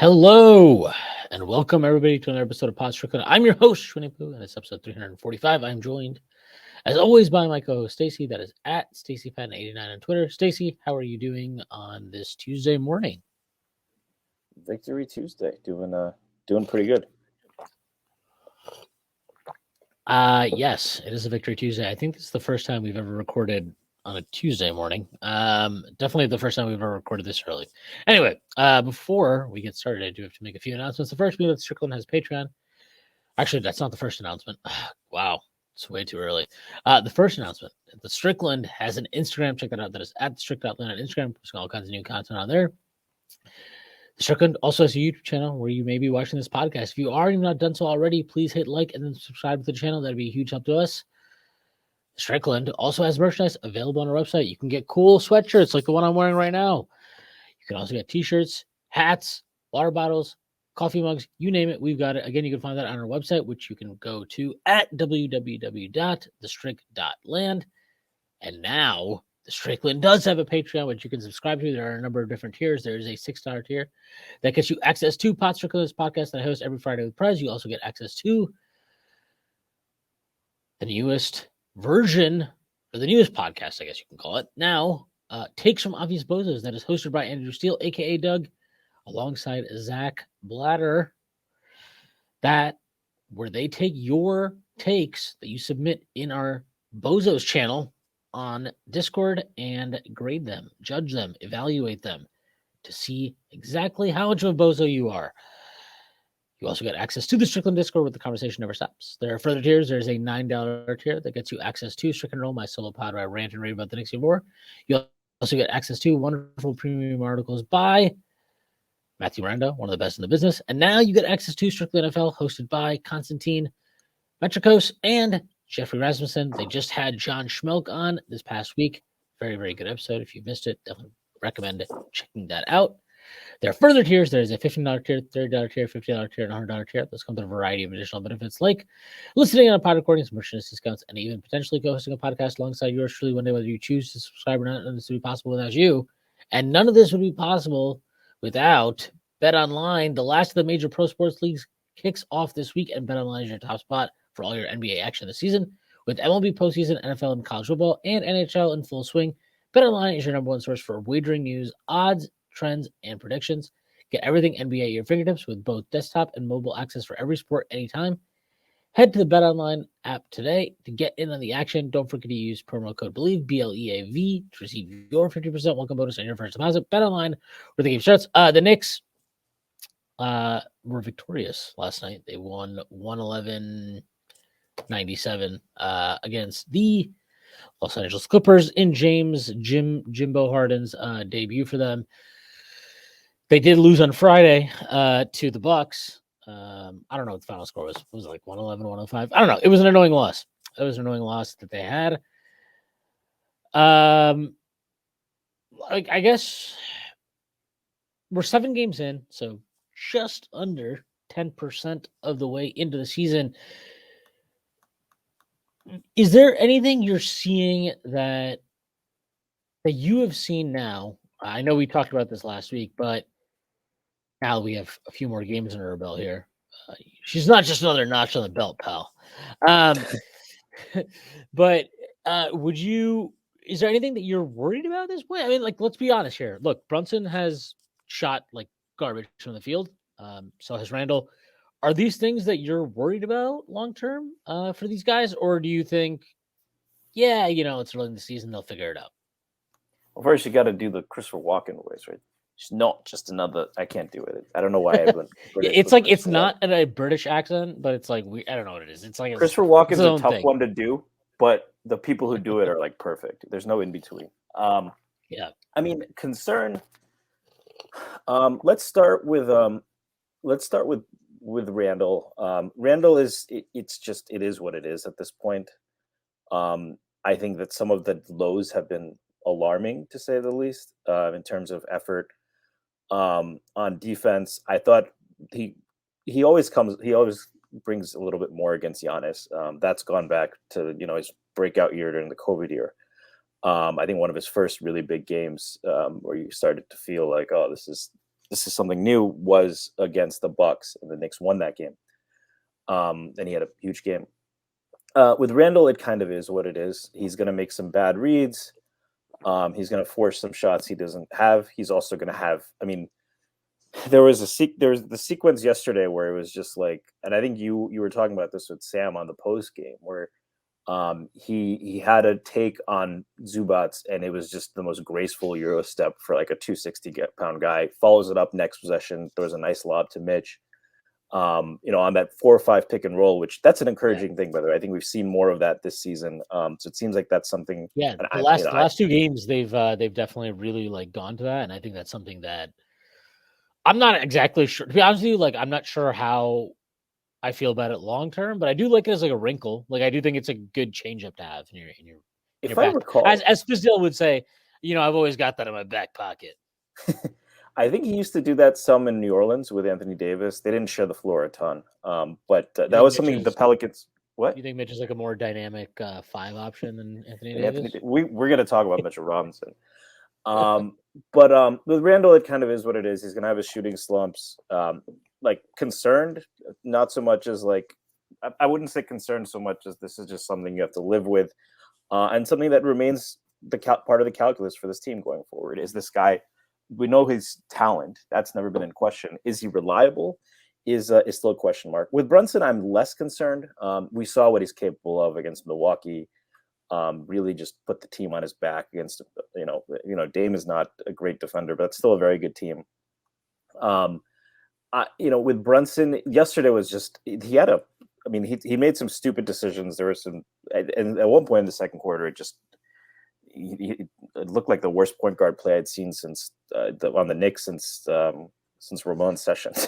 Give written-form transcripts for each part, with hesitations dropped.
Hello, and welcome everybody to another episode of Strickland. I'm your host, Shwin and it's episode 345. I'm joined, as always, by my co-host, Stacy. That is at StacyFan89 on Twitter. Stacy, how are you doing on this Tuesday morning? Victory Tuesday, doing pretty good. Yes, it is a Victory Tuesday. I think this is the first time we've ever recorded on a Tuesday morning. Definitely the first time we've ever recorded this early. Anyway, before we get started, I do have to make a few announcements. The first being that Strickland has Patreon. Actually, that's not the first announcement. Wow, it's way too early. The first announcement: the Strickland has an Instagram. Check that out. That is at Strickland on Instagram. Posting all kinds of new content on there. The Strickland also has a YouTube channel where you may be watching this podcast. If you are not done so already, please hit like and then subscribe to the channel. That'd be a huge help to us. Strickland also has merchandise available on our website. You can get cool sweatshirts like the one I'm wearing right now. You can also get t-shirts, hats, water bottles, coffee mugs, you name it, we've got it. Again, you can find that on our website, which you can go to at www.thestrick.land. And now the Strickland does have a Patreon, which you can subscribe to. There are a number of different tiers. There's a $6 tier that gets you access to Strickland's podcast that I host every Friday with Prez. You also get access to the newest version, or the newest podcast, I guess you can call it, now, Takes from Obvious Bozos, that is hosted by Andrew Steele, a.k.a. Doug, alongside Zach Blatter, where they take your takes that you submit in our Bozos channel on Discord and grade them, judge them, evaluate them to see exactly how much of a bozo you are. You also get access to the Strickland Discord where the conversation never stops. There are further tiers. There's a $9 tier that gets you access to Strickland Roll, my solo pod where I rant and rave about the Knicks and more. You also get access to wonderful premium articles by Matthew Miranda, one of the best in the business. And now you get access to Strictly NFL, hosted by Konstantin Metrikos and Jeffrey Rasmussen. They just had John Schmelk on this past week. Very, very good episode. If you missed it, definitely recommend checking that out. There are further tiers. There's a $15 tier, $30 tier, $50 tier, and $100 tier. Those come with a variety of additional benefits like listening on pod recordings, merchandise discounts, and even potentially co-hosting a podcast alongside yours truly one day, whether you choose to subscribe or not. None of this would be possible without you. And none of this would be possible without BetOnline. The last of the major pro sports leagues kicks off this week, and BetOnline is your top spot for all your NBA action this season. With MLB postseason, NFL and college football, and NHL in full swing, BetOnline is your number one source for wagering news, odds, trends, and predictions. Get everything NBA at your fingertips with both desktop and mobile access for every sport anytime. Head to the BetOnline app today to get in on the action. Don't forget to use promo code BELIEVE, BLEAV, to receive your 50% welcome bonus on your first deposit. BetOnline, where the game starts. The Knicks were victorious last night. They won 111-97 against the Los Angeles Clippers in Jimbo Harden's debut for them. They did lose on Friday to the Bucks. I don't know what the final score was. It was like 111, 105. I don't know. It was an annoying loss. It was an annoying loss that they had. I guess we're 7 games in, so just under 10% of the way into the season. Is there anything you're seeing that you have seen now? I know we talked about this last week, but now we have a few more games in her belt here. She's not just another notch on the belt, pal. But is there anything that you're worried about at this point? I mean, like, let's be honest here. Look, Brunson has shot like garbage from the field. So has Randall. Are these things that you're worried about long term for these guys, or do you think, yeah, it's early in the season, they'll figure it out? Well, first you got to do the Christopher Walken voice, right? It's not just another. I can't do it. I don't know why everyone. It's like it's not a British accent, but it's like I don't know what it is. It's like Christopher Walken's a tough one to do, but the people who do it are like perfect. There's no in between. Yeah. I mean, concern. Let's start with Randall. Randall is it is what it is at this point. I think that some of the lows have been alarming, to say the least, in terms of effort. On defense, I thought he always brings a little bit more against Giannis. That's gone back to his breakout year during the COVID year. I think one of his first really big games where you started to feel like, oh, this this is something new, was against the Bucks, and the Knicks won that game. And he had a huge game. With Randall, it kind of is what it is. He's going to make some bad reads. He's going to force some shots he doesn't have. He's also going to have. I mean, there was the sequence yesterday where it was just like, and I think you were talking about this with Sam on the post game, where he had a take on Zubats, and it was just the most graceful Euro step for like a 260-pound guy. Follows it up next possession, throws a nice lob to Mitch. On that 4 or 5 pick and roll, which that's an encouraging thing, by the way. I think we've seen more of that this season. So it seems like that's something. Yeah, the last 2 games they've definitely really like gone to that, and I think that's something that I'm not exactly sure. To be honest with you, like I'm not sure how I feel about it long term, but I do like it as like a wrinkle. Like I do think it's a good change up to have in your I back. recall, as Fizdale would say, I've always got that in my back pocket. I think he used to do that some in New Orleans with Anthony Davis. They didn't share the floor a ton, but that was something the Pelicans. What? You think Mitch is like a more dynamic 5 option than Anthony Davis? We're going to talk about Mitchell Robinson. But with Randall, it kind of is what it is. He's going to have his shooting slumps. Like concerned, not so much as like, I wouldn't say concerned so much as this is just something you have to live with, and something that remains part of the calculus for this team going forward. Is this guy? We know his talent. That's never been in question. Is he reliable? Is still a question mark. With Brunson, I'm less concerned. We saw what he's capable of against Milwaukee. Really just put the team on his back against, Dame is not a great defender, but it's still a very good team. With Brunson, yesterday was just, he made some stupid decisions. There were some, and at one point in the second quarter, it looked like the worst point guard play I'd seen since on the Knicks since Ramon Sessions.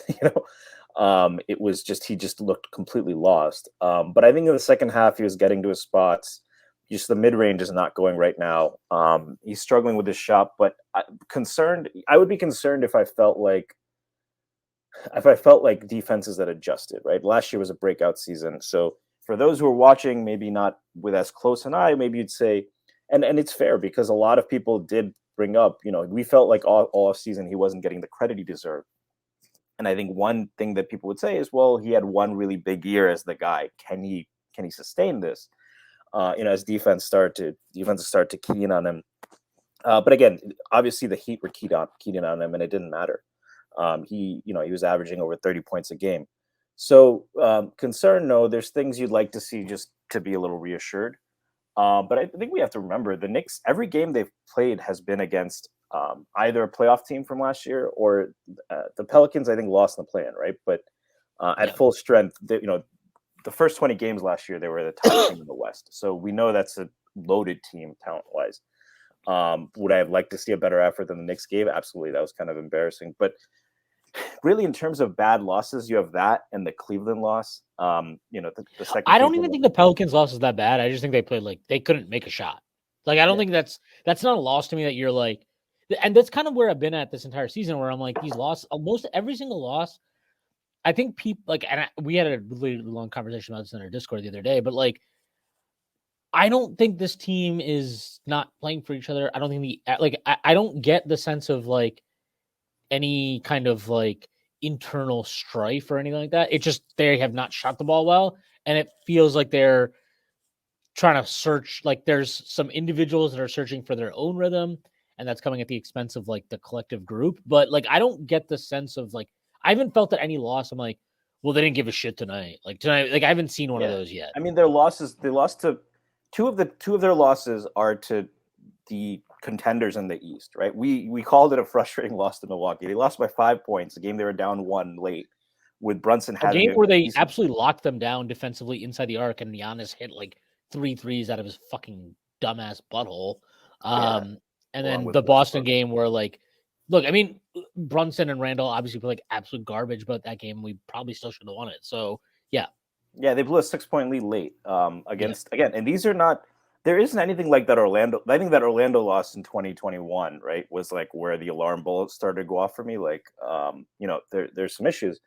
It was just, he just looked completely lost. But I think in the second half, he was getting to his spots. Just the mid-range is not going right now. He's struggling with his shot, but I would be concerned if I felt like defenses that adjusted, right? Last year was a breakout season. So for those who are watching, maybe not with as close an eye, maybe you'd say, and it's fair because a lot of people did bring up, we felt like all off season he wasn't getting the credit he deserved. And I think one thing that people would say is, well, he had one really big year as the guy. Can he sustain this? As defenses start to key in on him. But again, obviously the Heat were keyed in on him, and it didn't matter. He was averaging over 30 points a game. So concern, no, there's things you'd like to see just to be a little reassured. But I think we have to remember the Knicks, every game they've played has been against either a playoff team from last year or the Pelicans, I think, lost in the play-in, right? But at full strength, the first 20 games last year, they were the top team in the West. So we know that's a loaded team talent-wise. Would I have liked to see a better effort than the Knicks gave? Absolutely. That was kind of embarrassing. But really, in terms of bad losses, you have that and the Cleveland loss. The second. I don't even think the Pelicans loss is that bad. I just think they played like they couldn't make a shot. Like I don't think that's not a loss to me. That you're like, and that's kind of where I've been at this entire season, where I'm like these losses, almost every single loss. I think people like, and we had a really long conversation about this in our Discord the other day, but like, I don't think this team is not playing for each other. I don't think I don't get the sense of like any kind of like internal strife or anything like that. It just, they have not shot the ball well. And it feels like they're trying to search, like there's some individuals that are searching for their own rhythm, and that's coming at the expense of like the collective group. But like, I don't get the sense of like, I haven't felt that any loss. I'm like, well, they didn't give a shit tonight. Like tonight, like I haven't seen one of those yet. I mean, their losses, they lost to two of their losses are to the contenders in the East, right? We called it a frustrating loss to Milwaukee. They lost by 5 points, a game they were down 1 late, with Brunson having a game where they absolutely locked them down defensively inside the arc, and Giannis hit like 3 threes out of his fucking dumbass butthole. And then the Boston game where like, look, I mean, Brunson and Randall obviously play like absolute garbage, but that game we probably still should have won it. So yeah, they blew a 6-point lead late against again, and these are not. There isn't anything like that Orlando. I think that Orlando loss in 2021, right, was like where the alarm bullets started to go off for me. Like, there's some issues.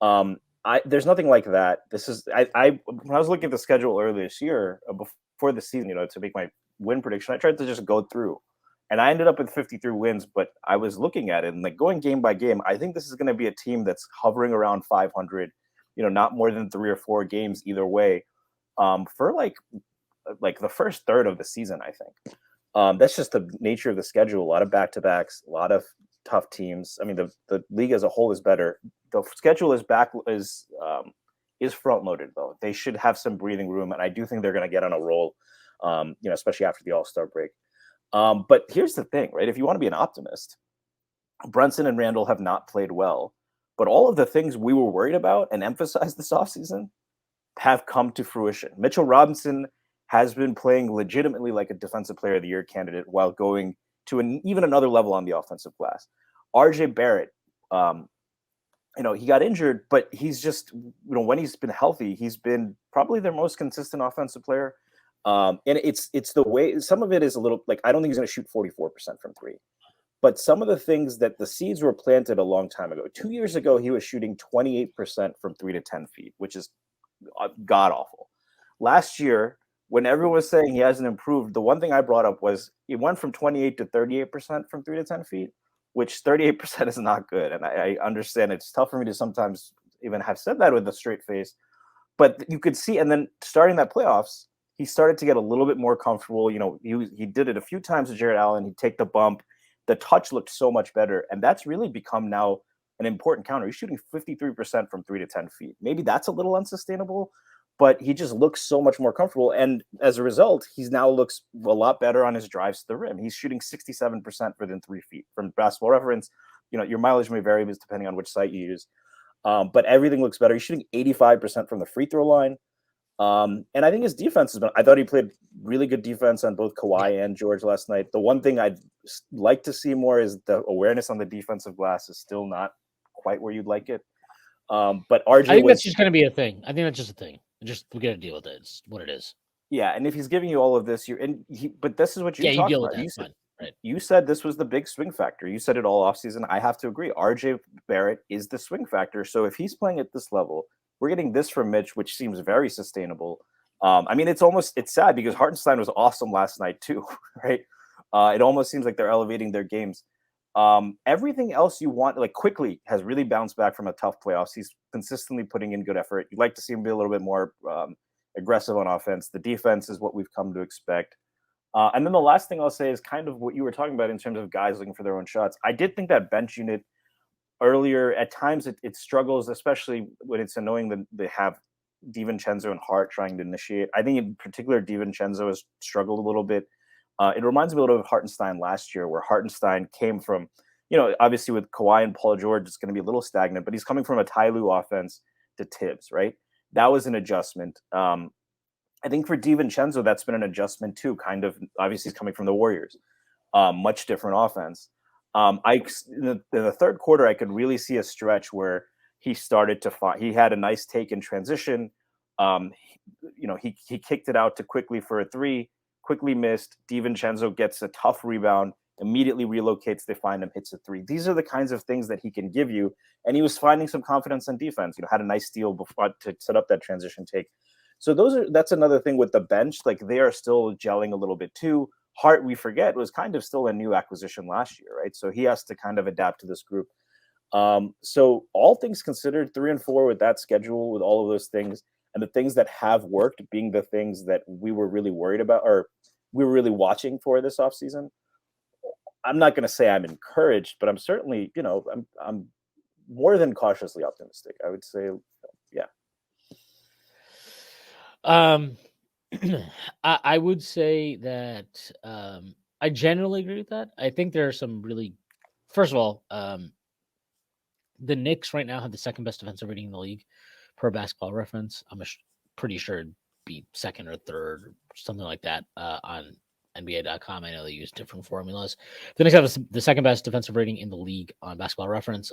There's nothing like that. This is when I was looking at the schedule earlier this year before the season, to make my win prediction, I tried to just go through And I ended up with 53 wins, but I was looking at it and like going game by game, I think this is going to be a team that's hovering around 500, not more than 3 or 4 games either way, for like the first third of the season, I think. That's just the nature of the schedule. A lot of back-to-backs, a lot of tough teams. I mean, the league as a whole is better. The schedule is front-loaded, though. They should have some breathing room, and I do think they're going to get on a roll, especially after the All-Star break. But here's the thing, right? If you want to be an optimist, Brunson and Randall have not played well, but all of the things we were worried about and emphasized this offseason have come to fruition. Mitchell Robinson has been playing legitimately like a defensive player of the year candidate while going to even another level on the offensive glass. RJ Barrett, he got injured, but he's just, when he's been healthy, he's been probably their most consistent offensive player. And it's the way, some of it is a little like, I don't think he's going to shoot 44% from three, but some of the things that the seeds were planted a long time ago. 2 years ago, he was shooting 28% from 3 to 10 feet, which is god awful. Last year, when everyone was saying he hasn't improved, the one thing I brought up was he went from 28 to 38% from 3 to 10 feet, which 38% is not good. And I understand it's tough for me to sometimes even have said that with a straight face, but you could see, and then starting that playoffs, he started to get a little bit more comfortable. He did it a few times with Jared Allen. He'd take the bump. The touch looked so much better. And that's really become now an important counter. He's shooting 53% from 3 to 10 feet. Maybe that's a little unsustainable, but he just looks so much more comfortable. And as a result, he's now looks a lot better on his drives to the rim. He's shooting 67% within 3 feet. From Basketball Reference, your mileage may vary depending on which site you use. But everything looks better. He's shooting 85% from the free throw line. And I think his defense has been, I thought he played really good defense on both Kawhi and George last night. The one thing I'd like to see more is the awareness on the defensive glass is still not quite where you'd like it. But RJ, I think that's just going to be a thing. I think that's just a thing. We got to deal with it. It's what it is. Yeah, and if he's giving you all of this, but this is what you talked deal about. With that. You said this was the big swing factor. You said it all offseason. I have to agree. RJ Barrett is the swing factor. So if he's playing at this level, we're getting this from Mitch, which seems very sustainable. I mean, it's sad because Hartenstein was awesome last night too, right? It almost seems like they're elevating their games. Everything else you want, like Quickley has really bounced back from a tough playoffs. He's consistently putting in good effort. You'd like to see him be a little bit more aggressive on offense. The defense is what we've come to expect. And then the last thing I'll say is kind of what you were talking about in terms of guys looking for their own shots. I did think that bench unit earlier, at times it struggles, especially when it's annoying that they have DiVincenzo and Hart trying to initiate. I think in particular, DiVincenzo has struggled a little bit. It reminds me a little bit of Hartenstein last year, where Hartenstein came from, obviously with Kawhi and Paul George, it's going to be a little stagnant, but he's coming from a Ty Lue offense to Tibbs, right? That was an adjustment. I think for DiVincenzo, that's been an adjustment too, kind of. Obviously, he's coming from the Warriors. Much different offense. In the third quarter, I could really see a stretch where he started to find, he had a nice take in transition. He kicked it out to Quickley for a three, Quickley missed. DiVincenzo gets a tough rebound, immediately relocates, they find him, hits a three. These are the kinds of things that he can give you. And he was finding some confidence on defense, had a nice steal before to set up that transition take. So that's another thing with the bench. Like, they are still gelling a little bit too. Hart, we forget, was kind of still a new acquisition last year, right? So he has to kind of adapt to this group. So all things considered, 3 and 4 with that schedule, with all of those things, and the things that have worked being the things that we were really worried about, or we were really watching for this offseason. I'm not going to say I'm encouraged, but I'm certainly, I'm more than cautiously optimistic. I would say, yeah. I would say that I generally agree with that. I think there are some really, first of all, the Knicks right now have the second best defensive rating in the league per Basketball Reference. I'm pretty sure it'd be second or third or something like that on NBA.com. I know they use different formulas. The Knicks have the second best defensive rating in the league on Basketball Reference.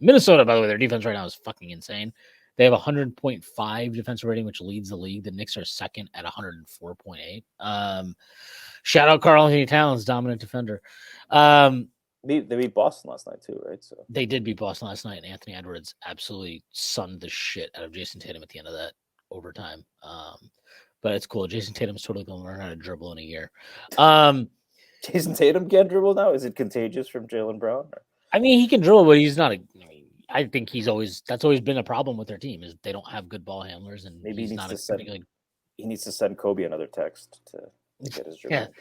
Minnesota, by the way, their defense right now is fucking insane. They have 100.5 defensive rating, which leads the league. The Knicks are second at 104.8. Shout out Karl-Anthony Towns, dominant defender. They beat Boston last night too, right? So they did beat Boston last night, and Anthony Edwards absolutely sunned the shit out of Jason Tatum at the end of that overtime. But it's cool. Jason Tatum's totally going to learn how to dribble in a year. Jason Tatum can't dribble now? Is it contagious from Jaylen Brown? I mean, he can dribble, but he's not I think that's always been a problem with their team is they don't have good ball handlers, and Maybe he's he not needs a to particularly. he needs to send Kobe another text to get his Yeah, dribbling.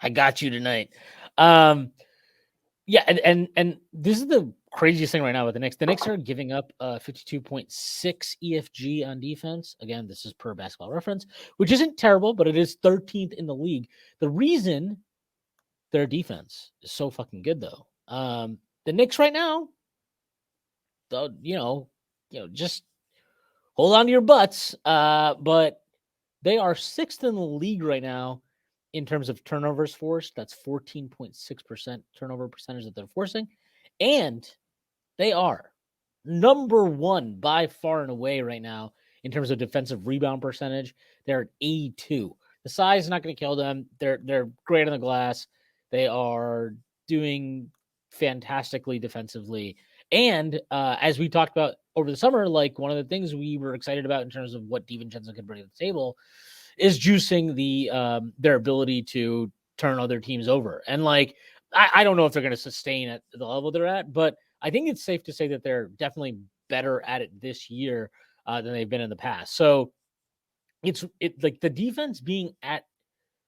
I got you tonight. Yeah, and this is the craziest thing right now with the Knicks. The Knicks are giving up 52.6 EFG on defense. Again, this is per Basketball Reference, which isn't terrible, but it is 13th in the league. The reason their defense is so fucking good, though, the Knicks right now, just hold on to your butts. But they are 6th in the league right now in terms of turnovers forced. That's 14.6% turnover percentage that they're forcing. And they are number 1 by far and away right now in terms of defensive rebound percentage. They're at 82. The size is not going to kill them. They're great on the glass. They are doing fantastically defensively. And as we talked about over the summer, like one of the things we were excited about in terms of what DiVincenzo could bring to the table is juicing their ability to turn other teams over. And like, I don't know if they're going to sustain at the level they're at, but I think it's safe to say that they're definitely better at it this year than they've been in the past. So it's like the defense being at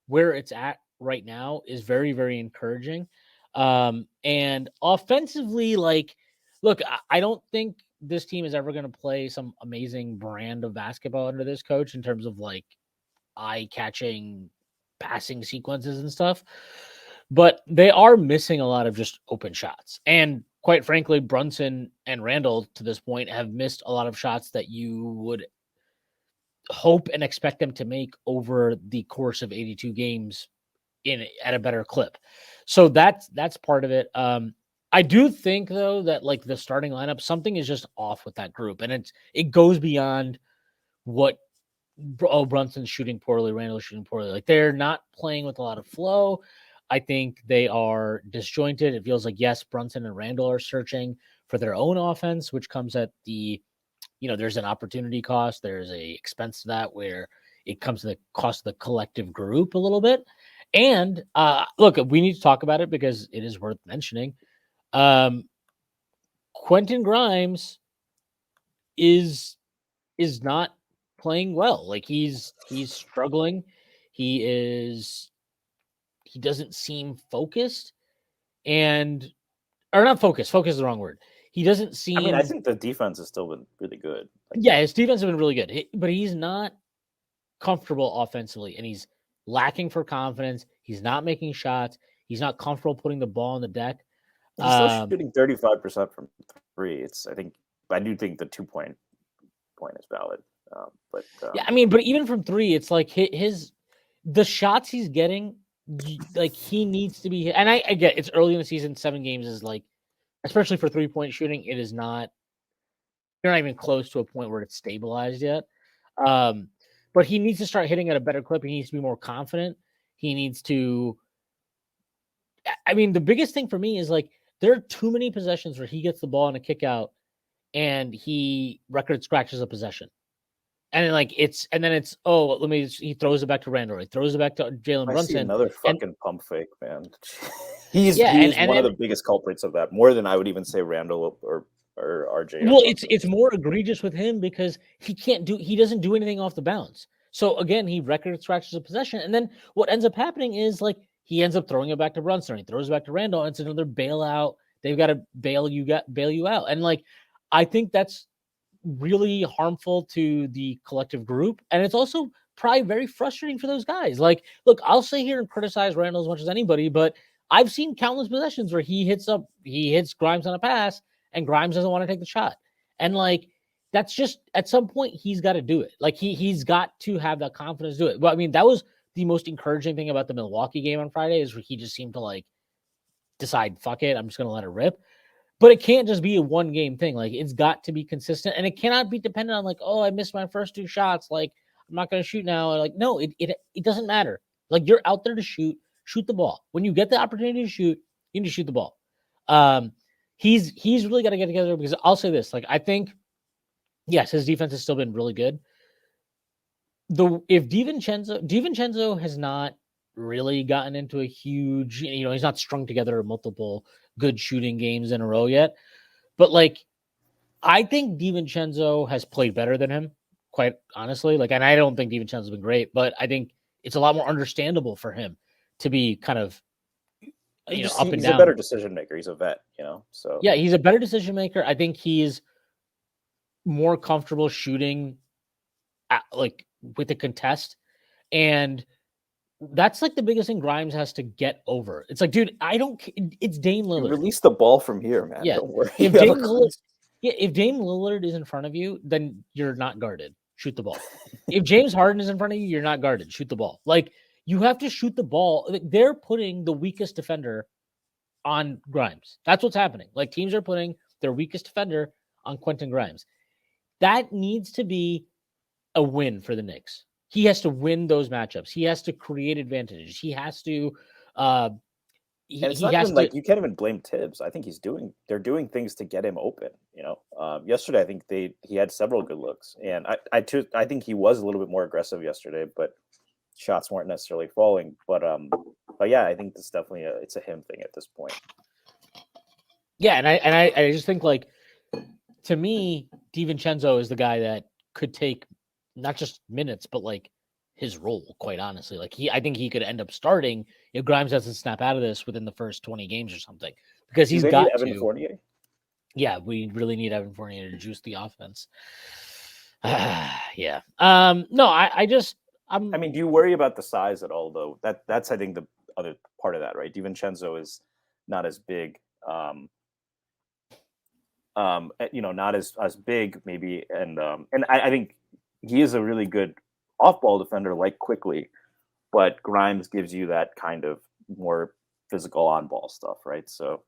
where it's at right now is very, very encouraging. And offensively, like, look, I don't think this team is ever going to play some amazing brand of basketball under this coach in terms of like eye-catching passing sequences and stuff, but they are missing a lot of just open shots. And quite frankly, Brunson and Randall to this point have missed a lot of shots that you would hope and expect them to make over the course of 82 games at a better clip. So that's part of it. I do think though that like the starting lineup, something is just off with that group, and it goes beyond what Brunson's shooting poorly, Randall's shooting poorly. Like they're not playing with a lot of flow. I think they are disjointed. It feels like yes, Brunson and Randall are searching for their own offense, which comes at there's an opportunity cost. There's a expense to that where it comes to the cost of the collective group a little bit. And look, we need to talk about it because it is worth mentioning. Quentin Grimes is not playing well. Like he's struggling. He doesn't seem focused or not focused. Focus is the wrong word. He doesn't seem. I mean, I think the defense has still been really good. Yeah, his defense has been really good, but he's not comfortable offensively, and he's lacking for confidence. He's not making shots. He's not comfortable putting the ball on the deck. He's still shooting 35% from 3. I do think the 2-point is valid. Yeah, I mean, but even from 3, it's like the shots he's getting, like he needs to be. And I get it's early in the season. 7 games is like, especially for 3-point shooting, it is not. You're not even close to a point where it's stabilized yet. But he needs to start hitting at a better clip. He needs to be more confident. He needs to. I mean, the biggest thing for me is like there are too many possessions where he gets the ball in a kick out and he record scratches a possession. And then he throws it back to Randall. He throws it back to Jalen Brunson. I see another fucking pump fake, man. He's one of the biggest culprits of that, more than I would even say Randall or RJ. Well, it's more egregious with him because he doesn't do anything off the bounce. So again, he record scratches a possession, and then what ends up happening is like he ends up throwing it back to Brunson. He throws it back to Randall, and it's another bailout. They've got to bail you out, and like I think that's really harmful to the collective group, and it's also probably very frustrating for those guys. Like, look, I'll sit here and criticize Randall as much as anybody, but I've seen countless possessions where he hits Grimes on a pass, and Grimes doesn't want to take the shot, and like that's just at some point he's got to do it. Like he's got to have that confidence to do it. But I mean, that was the most encouraging thing about the Milwaukee game on Friday is where he just seemed to like decide, fuck it, I'm just gonna let it rip. But it can't just be a 1-game thing. Like it's got to be consistent, and it cannot be dependent on like, oh, I missed my first 2 shots. Like I'm not going to shoot now. Like no, it doesn't matter. Like you're out there to shoot the ball. When you get the opportunity to shoot, you need to shoot the ball. He's really got to get together because I'll say this. Like I think, yes, his defense has still been really good. If DiVincenzo has not really gotten into a huge, he's not strung together multiple good shooting games in a row yet. But like, I think DiVincenzo has played better than him, quite honestly. Like, and I don't think DiVincenzo's been great, but I think it's a lot more understandable for him to be kind of, up and He's a better down. decision maker. He's a vet, so Yeah, he's a better decision maker. I think he's more comfortable shooting like with the contest. And that's like the biggest thing Grimes has to get over. It's like, dude, it's Dame you Lillard. release the ball from here, man. Yeah. Don't worry. If You have a Dame Lillard, clean- if Dame Lillard is in front of you, then you're not guarded. Shoot the ball. If James Harden is in front of you, you're not guarded. Shoot the ball. Like, you have to shoot the ball. Like, they're putting the weakest defender on Grimes. That's what's happening. Like, teams are putting their weakest defender on Quentin Grimes. That needs to be a win for the Knicks. He has to win those matchups. He has to create advantages. He has to and it's he not has even to like you can't even blame Tibbs. I think they're doing things to get him open. Yesterday I think he had several good looks, and I think he was a little bit more aggressive yesterday, but shots weren't necessarily falling. But yeah, I think it's definitely it's a him thing at this point. Yeah, and I just think, like, to me, DiVincenzo is the guy that could take not just minutes, but like his role, quite honestly. Like, I think he could end up starting if Grimes doesn't snap out of this within the first 20 games or something. Because Do he's they need got Evan to. Fournier? Yeah, we really need Evan Fournier to juice the offense. Yeah. No, I mean, do you worry about the size at all, though? That's I think the other part of that, right? DiVincenzo is not as big, not as big maybe, and I think he is a really good off-ball defender, like Quickley, but Grimes gives you that kind of more physical on-ball stuff, right? So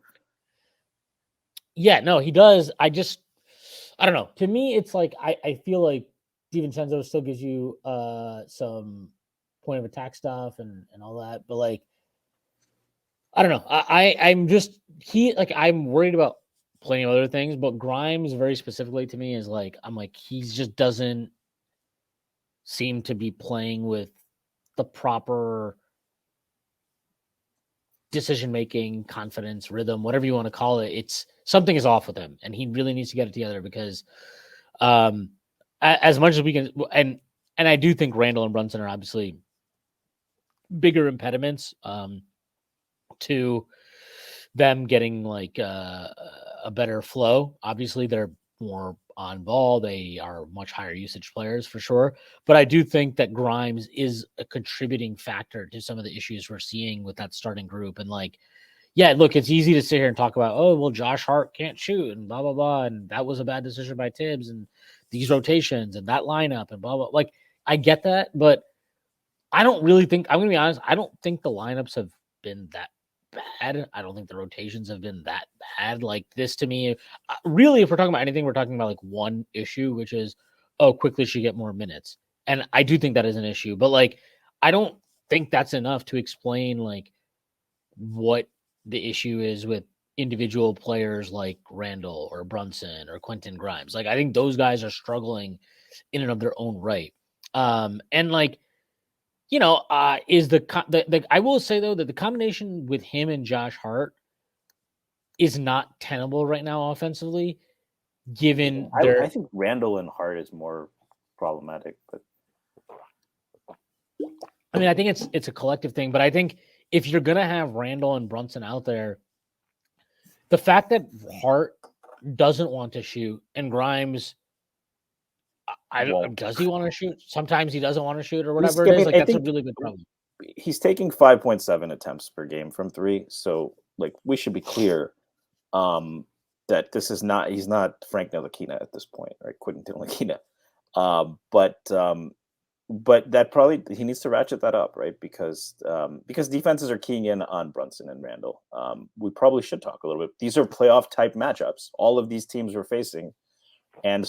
yeah, no, he does. I don't know. To me, it's like I feel like DiVincenzo still gives you some point of attack stuff and all that, but like, I don't know. I'm just I'm worried about plenty of other things, but Grimes very specifically to me is like, I'm like, he just doesn't seem to be playing with the proper decision making, confidence, rhythm, whatever you want to call it. It's something is off with him, and he really needs to get it together because, as much as we can, and I do think Randall and Brunson are obviously bigger impediments to them getting like a better flow. Obviously, they're more on ball. They are much higher usage players for sure. But I do think that Grimes is a contributing factor to some of the issues we're seeing with that starting group. And like, yeah, look, it's easy to sit here and talk about, oh, well, Josh Hart can't shoot and blah, blah, blah. And that was a bad decision by Tibbs and these rotations and that lineup and blah, blah. Like, I get that, but I don't really think, I'm going to be honest, I don't think the lineups have been that bad. I don't think the rotations have been that bad. Like, this to me, really, if we're talking about anything, we're talking about like one issue, which is, oh, Quickley should get more minutes. And I do think that is an issue, but like, I don't think that's enough to explain like what the issue is with individual players like Randall or Brunson or Quentin Grimes. Like, I think those guys are struggling in and of their own right. And like, is I will say though that the combination with him and Josh Hart is not tenable right now offensively, given I their. think Randall and Hart is more problematic, but I mean, I think it's a collective thing, but I think if you're gonna have Randall and Brunson out there, the fact that Hart doesn't want to shoot and Grimes, does he want to shoot? Sometimes he doesn't want to shoot or whatever it is. Like, I that's a think really good problem. he's taking 5.7 attempts per game from three. So like we should be clear that this is not he's not Frank Ntilikina at this point, right? Quentin Ntilikina. But that probably he needs to ratchet that up, right? Because defenses are keying in on Brunson and Randall. We probably should talk a little bit. These are playoff type matchups. All of these teams were facing. And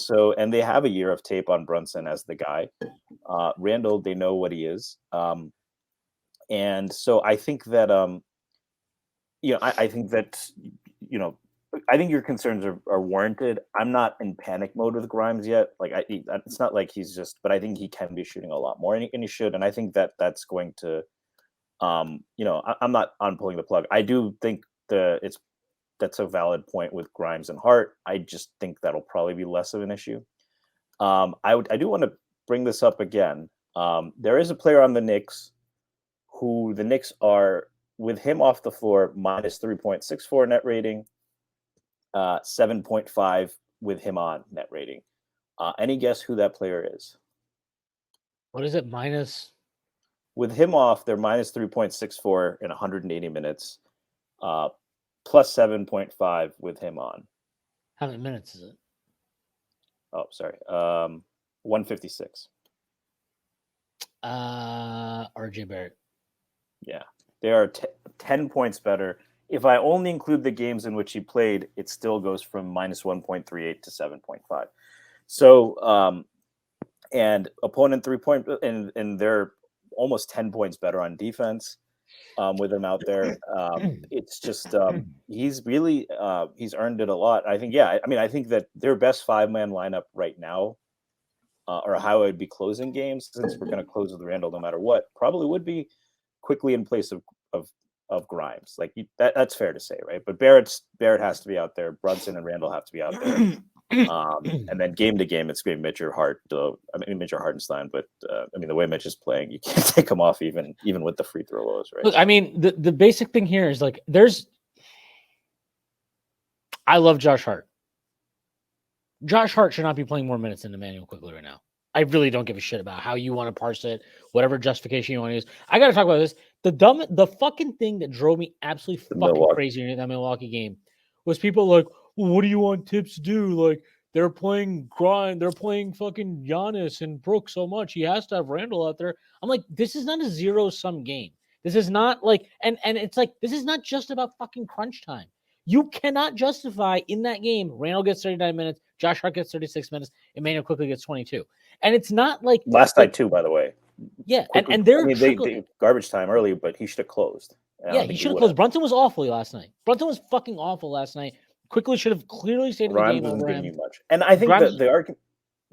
they have a year of tape on Brunson as the guy. Randall, they know what he is. And so I think that, I think that, I think your concerns are warranted. I'm not in panic mode with Grimes yet. Like, it's not like he's just, but I think he can be shooting a lot more, and he should. And I think that that's going to I'm not on pulling the plug. I do think that's a valid point with Grimes and Hart. I just think that'll probably be less of an issue. I do want to bring this up again. There is a player on the Knicks who the Knicks are, with him off the floor, minus 3.64 net rating, 7.5 with him on net rating. Any guess who that player is? What is it? Minus? With him off, they're minus 3.64 in 180 minutes, plus 7.5 with him on. How many minutes is it? Oh, sorry. 156. RJ Barrett. Yeah, they are 10 points better. If I only include the games in which he played, it still goes from minus 1.38 to 7.5. So, and opponent 3-point, and they're almost 10 points better on defense with him out there. It's just he's really he's earned it a lot. I think, yeah. I mean, I think that their best 5-man lineup right now, or how it would be closing games, since we're going to close with Randall no matter what, probably would be Quickley in place of Grimes. Like that's fair to say, right? But Barrett has to be out there. Brunson and Randall have to be out there. And then game to game, it's going to be Mitch or Hart. Mitch or Hartenstein. But the way Mitch is playing, you can't take him off even with the free throw lows, right? Look, I mean, the basic thing here is like I love Josh Hart. Josh Hart should not be playing more minutes than Emmanuel Quickley right now. I really don't give a shit about how you want to parse it, whatever justification you want to use. I got to talk about this. The fucking thing that drove me absolutely fucking crazy in that Milwaukee game was people like, well, what do you want Tibbs to do? Like, they're playing grind. They're playing fucking Giannis and Brooks so much. He has to have Randall out there. I'm like, this is not a zero-sum game. This is not like, and it's like, this is not just about fucking crunch time. You cannot justify in that game, Randall gets 39 minutes, Josh Hart gets 36 minutes, Emmanuel Quickley gets 22. And it's not like last night too, by the way. Yeah, Quickley, and they're they garbage time early, but he should have closed. Yeah, he should have closed. Brunson was awful last night. Brunson was fucking awful last night. Quickley should have clearly stayed in the game over him. Much. And I think that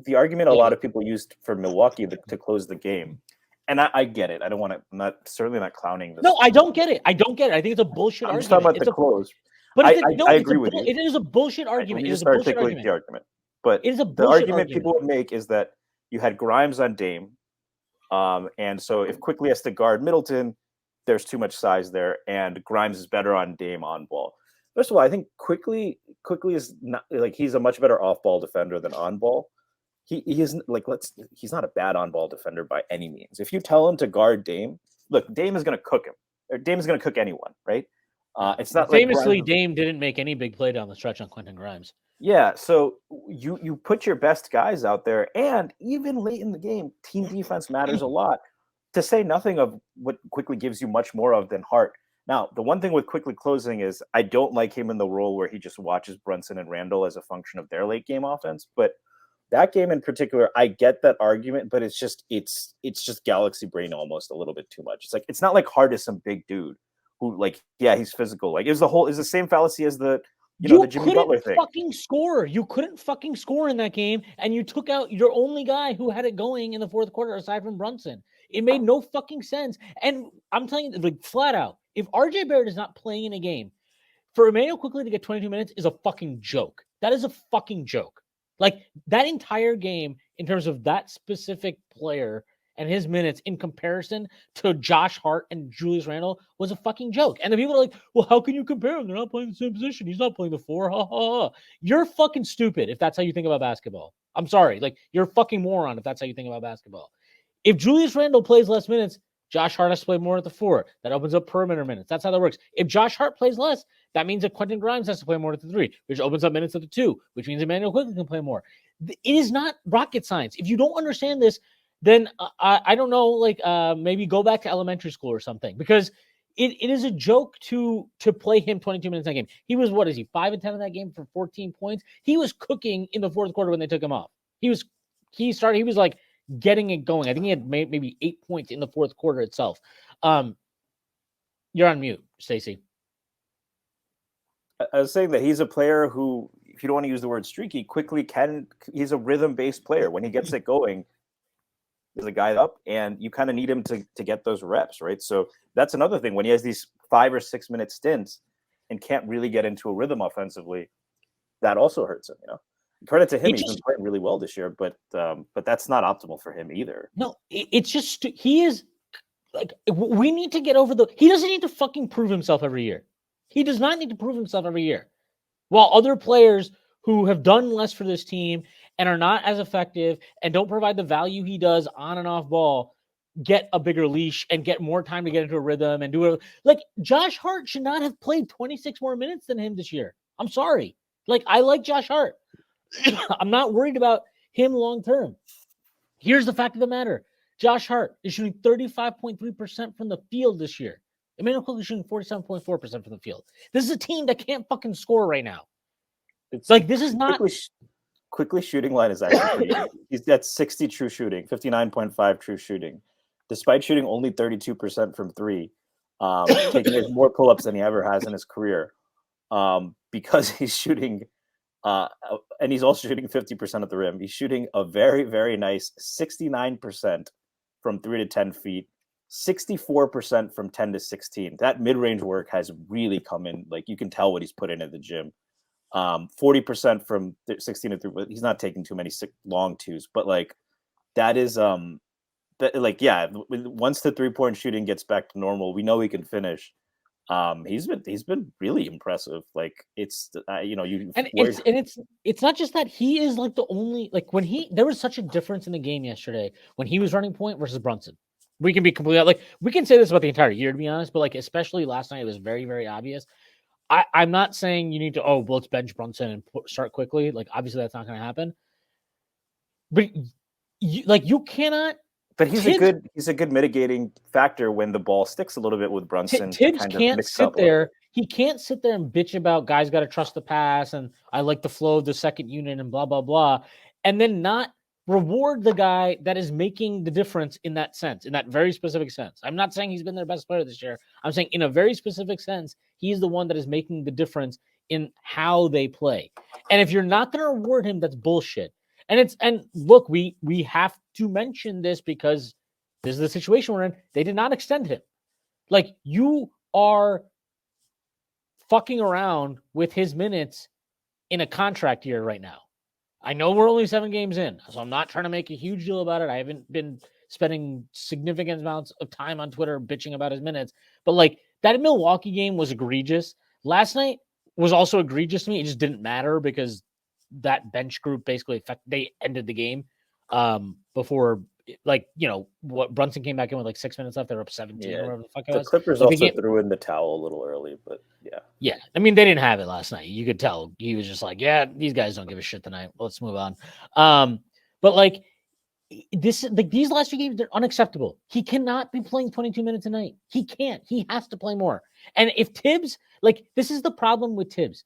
the argument a lot of people used for Milwaukee to close the game, and I get it. I don't want to. I'm certainly not clowning this. No, I don't get it. I think it's a bullshit argument. I'm just talking about the close. But I agree with you. It is a bullshit argument. It is a bullshit argument. The argument. But it is a the argument people would make is that you had Grimes on Dame, and so if Quickley has to guard Middleton, there's too much size there, and Grimes is better on Dame on ball. First of all, I think Quickley is not like he's a much better off ball defender than on ball. He isn't like he's not a bad on ball defender by any means. If you tell him to guard Dame, look, Dame is going to cook him. Or Dame is going to cook anyone, right? It's not famously like Dame didn't make any big play down the stretch on Quentin Grimes. Yeah, so you put your best guys out there, and even late in the game, team defense matters a lot. To say nothing of what Quickley gives you much more of than Hart. Now, the one thing with Quickley closing is I don't like him in the role where he just watches Brunson and Randall as a function of their late game offense. But that game in particular, I get that argument, but it's just galaxy brain almost a little bit too much. It's like it's not like Hart is some big dude who he's physical. Like it's the same fallacy as the the Jimmy Butler thing. You couldn't fucking score in that game, and you took out your only guy who had it going in the fourth quarter aside from Brunson. It made no fucking sense. And I'm telling you, like flat out, if RJ Barrett is not playing in a game, for Emmanuel Quickley to get 22 minutes is a fucking joke. That is a fucking joke. Like that entire game, in terms of that specific player and his minutes in comparison to Josh Hart and Julius Randle, was a fucking joke. And the people are like, well, how can you compare them? They're not playing the same position. He's not playing the 4. Ha, ha, ha. You're fucking stupid if that's how you think about basketball. I'm sorry. Like, you're a fucking moron if that's how you think about basketball. If Julius Randle plays less minutes, Josh Hart has to play more at the 4. That opens up perimeter minutes. That's how that works. If Josh Hart plays less, that means that Quentin Grimes has to play more at the 3, which opens up minutes at the 2, which means Emmanuel Quickley can play more. It is not rocket science. If you don't understand this, then I don't know, maybe go back to elementary school or something, because it is a joke to play him 22 minutes in that game. He was, 5 and 10 in that game for 14 points. He was cooking in the fourth quarter when they took him off. He was like getting it going. I think he had maybe 8 points in the fourth quarter itself. You're on mute, Stacy. I was saying that he's a player who, if you don't want to use the word streaky, Quickley he's a rhythm-based player. When he gets it going, is a guy up, and you kind of need him to get those reps, right? So that's another thing. When he has these 5 or 6 minute stints and can't really get into a rhythm offensively, that also hurts him, Credit to him, he's been playing really well this year, but that's not optimal for him either. No, it's just he is like, we need to get over he doesn't need to fucking prove himself every year. He does not need to prove himself every year. While other players who have done less for this team and are not as effective and don't provide the value he does on and off ball get a bigger leash and get more time to get into a rhythm and do it. Like, Josh Hart should not have played 26 more minutes than him this year. I'm sorry. Like, I like Josh Hart. I'm not worried about him long term. Here's the fact of the matter. Josh Hart is shooting 35.3% from the field this year. Emmanuel Quickley is shooting 47.4% from the field. This is a team that can't fucking score right now. It's like, this is not... Quickley shooting line is actually pretty... He's got 60 true shooting, 59.5 true shooting, despite shooting only 32% from three, taking more pull-ups than he ever has in his career, because he's shooting... and he's also shooting 50% at the rim. He's shooting a very, very nice 69% from 3 to 10 feet, 64% from 10 to 16. That mid-range work has really come in. Like, you can tell what he's put in at the gym. 40% from 16 to 3. He's not taking too many long twos, but like, that is once the 3-point shooting gets back to normal, we know he can finish. He's been really impressive. Like, it's it's not just that he is like the only, like, there was such a difference in the game yesterday when he was running point versus Brunson. We can be completely like, we can say this about the entire year, to be honest, but like, especially last night, it was very, very obvious. I'm not saying you need to, let's bench Brunson and start Quickley. Like, obviously that's not going to happen. But you cannot. But he's a good mitigating factor when the ball sticks a little bit with Brunson. Tibbs can't sit there. He can't sit there and bitch about guys got to trust the pass and I like the flow of the second unit and blah, blah, blah, and then not reward the guy that is making the difference in that sense, in that very specific sense. I'm not saying he's been their best player this year. I'm saying in a very specific sense, he's the one that is making the difference in how they play. And if you're not going to reward him, that's bullshit. And look, we have to mention this because this is the situation we're in. They did not extend him. Like, you are fucking around with his minutes in a contract year right now. I know we're only 7 games in, so I'm not trying to make a huge deal about it. I haven't been spending significant amounts of time on Twitter bitching about his minutes. But like, that Milwaukee game was egregious. Last night was also egregious to me. It just didn't matter because that bench group basically they ended the game before, like, what Brunson came back in with like 6 minutes left. They were up 17 or whatever the fuck it was. The Clippers also threw in the towel a little early, but yeah. Yeah. I mean, they didn't have it last night. You could tell he was just like, yeah, these guys don't give a shit tonight. Let's move on. But like, these last 2 games, they're unacceptable. He cannot be playing 22 minutes a night. He can't. He has to play more. And if Tibbs, like, this is the problem with Tibbs.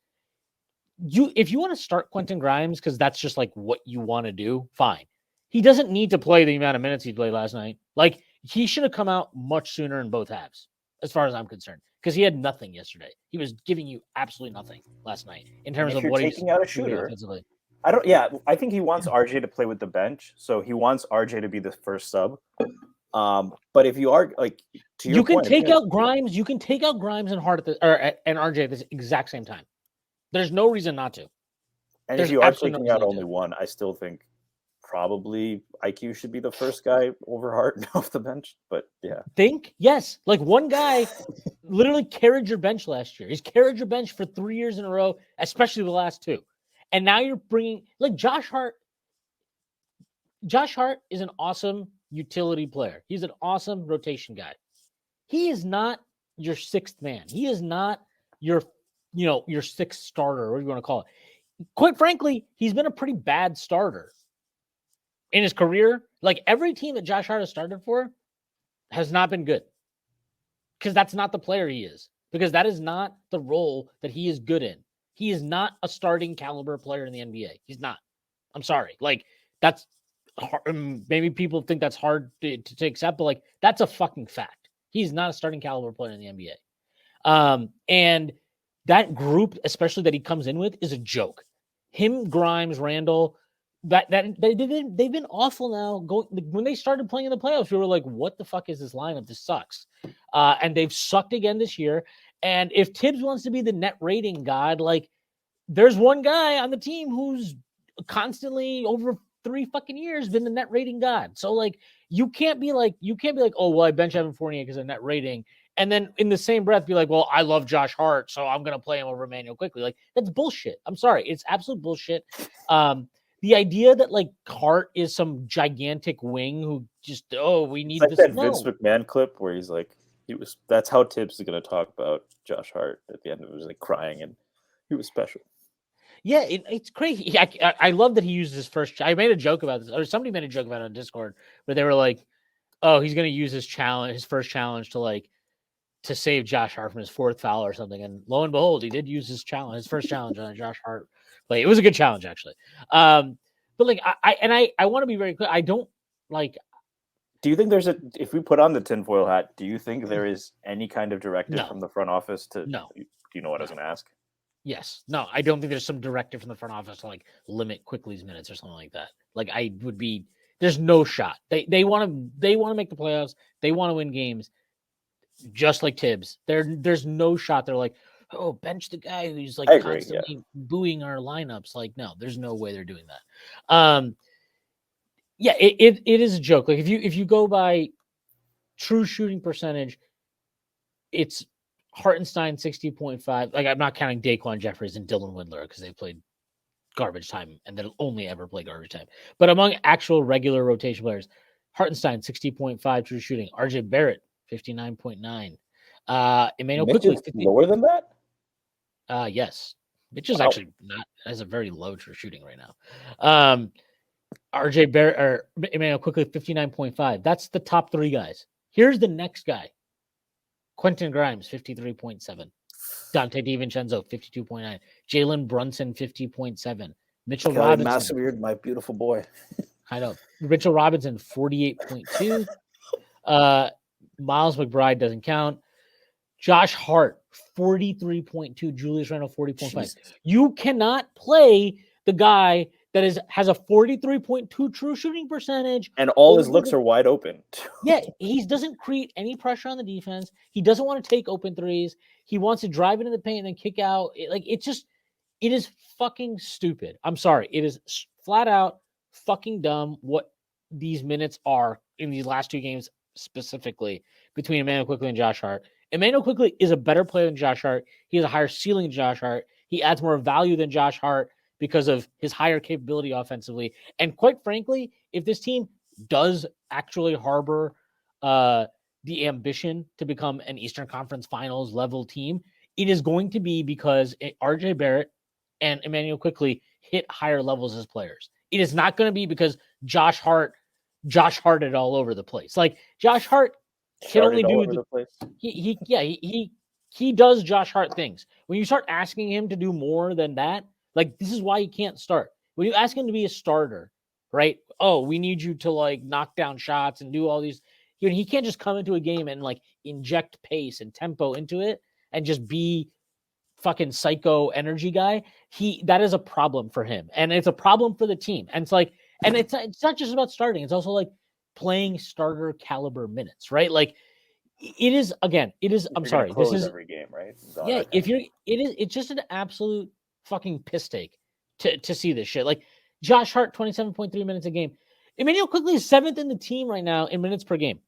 If you want to start Quentin Grimes because that's just like what you want to do, fine. He doesn't need to play the amount of minutes he played last night. Like, he should have come out much sooner in both halves, as far as I'm concerned, because he had nothing yesterday. He was giving you absolutely nothing last night in terms of what he's taking out a shooter. Offensively. I think he wants RJ to play with the bench, so he wants RJ to be the first sub. But if you are like, to your point, take out Grimes, you can take out Grimes and Hart and RJ at the exact same time. There's no reason not to. And if you are taking out only one, I still think probably IQ should be the first guy over Hart off the bench. But yeah. Yes. Like, one guy literally carried your bench last year. He's carried your bench for 3 years in a row, especially the last 2. And now you're bringing, like, Josh Hart. Josh Hart is an awesome utility player. He's an awesome rotation guy. He is not your 6th man. He is not your 6th starter, or what do you want to call it. Quite frankly, he's been a pretty bad starter in his career. Like, every team that Josh Hart has started for has not been good because that's not the player he is, because that is not the role that he is good in. He is not a starting caliber player in the NBA. He's not. I'm sorry. Like, that's hard. Maybe people think that's hard to accept, but like, that's a fucking fact. He's not a starting caliber player in the NBA. And that group, especially that he comes in with, is a joke. Him, Grimes, Randall, they've been awful now. When they started playing in the playoffs, we were like, "What the fuck is this lineup? This sucks." And they've sucked again this year. And if Tibbs wants to be the net rating god, like there's one guy on the team who's constantly over 3 fucking years been the net rating god. So like you can't be like, oh well, I bench Evan Fournier because of net rating, and then in the same breath be like, well, I love Josh Hart, so I'm gonna play him over Emmanuel Quickley. Like that's bullshit. I'm sorry, it's absolute bullshit. The idea that like Hart is some gigantic wing who just we need like this. that No. Vince McMahon clip where he's like, that's how Tibbs is going to talk about Josh Hart at the end of it, was like crying, and he was special. Yeah, it's crazy. I love that he used his first. I made a joke about this, or somebody made a joke about it on Discord, where they were like, "Oh, he's going to use his first challenge, to save Josh Hart from his fourth foul or something." And lo and behold, he did use his first challenge on Josh Hart. Like it was a good challenge actually. But like I want to be very clear. I don't like. Do you think if we put on the tinfoil hat, do you think there is any kind of directive from the front office to? No. Do you know what I was going to ask? Yes. No, I don't think there's some directive from the front office to like limit Quickley's minutes or something like that. Like there's no shot. They want to make the playoffs. They want to win games, just like Tibbs. There's no shot. They're like, oh, bench the guy who's like constantly booing our lineups. Like, no, there's no way they're doing that. Yeah, it is a joke. Like if you go by true shooting percentage, it's Hartenstein 60.5. Like I'm not counting Daquan Jeffries and Dylan Windler because they played garbage time and they'll only ever play garbage time. But among actual regular rotation players, Hartenstein 60.5 true shooting, RJ Barrett 59.9. Emmanuel Quickley lower than that. Yes, Mitch is actually not has a very low true shooting right now. RJ Barrett or Emmanuel Quickley 59.5. That's the top 3 guys. Here's the next guy. Quentin Grimes, 53.7. Donte DiVincenzo, 52.9. Jalen Brunson, 50.7. Mitchell Robinson. Massacred my beautiful boy. I know. Mitchell Robinson, 48.2. Miles McBride doesn't count. Josh Hart, 43.2. Julius Randle, 40.5. You cannot play the guy that has a 43.2 true shooting percentage. And all his looks are wide open. Yeah, he doesn't create any pressure on the defense. He doesn't want to take open threes. He wants to drive into the paint and then kick out. It is fucking stupid. I'm sorry. It is flat out fucking dumb what these minutes are in these last 2 games, specifically between Emmanuel Quickley and Josh Hart. Emmanuel Quickley is a better player than Josh Hart. He has a higher ceiling than Josh Hart. He adds more value than Josh Hart because of his higher capability offensively. And quite frankly, if this team does actually harbor the ambition to become an Eastern Conference Finals level team, it is going to be because RJ Barrett and Emmanuel Quickley hit higher levels as players. It is not going to be because Josh Hart it all over the place. Like Josh Hart can only do the place. He does Josh Hart things. When you start asking him to do more than that, like this is why he can't start. When you ask him to be a starter, right? Oh, we need you to like knock down shots and do all these. He can't just come into a game and like inject pace and tempo into it and just be fucking psycho energy guy. That is a problem for him, and it's a problem for the team. And it's like, and it's not just about starting. It's also like playing starter caliber minutes, right? Like it is. Again, it is. I'm sorry. This is every game, right? Yeah. It's just an absolute fucking piss take to see this shit. Like Josh Hart, 27.3 minutes a game. Emmanuel Quickley is 7th in the team right now in minutes per game.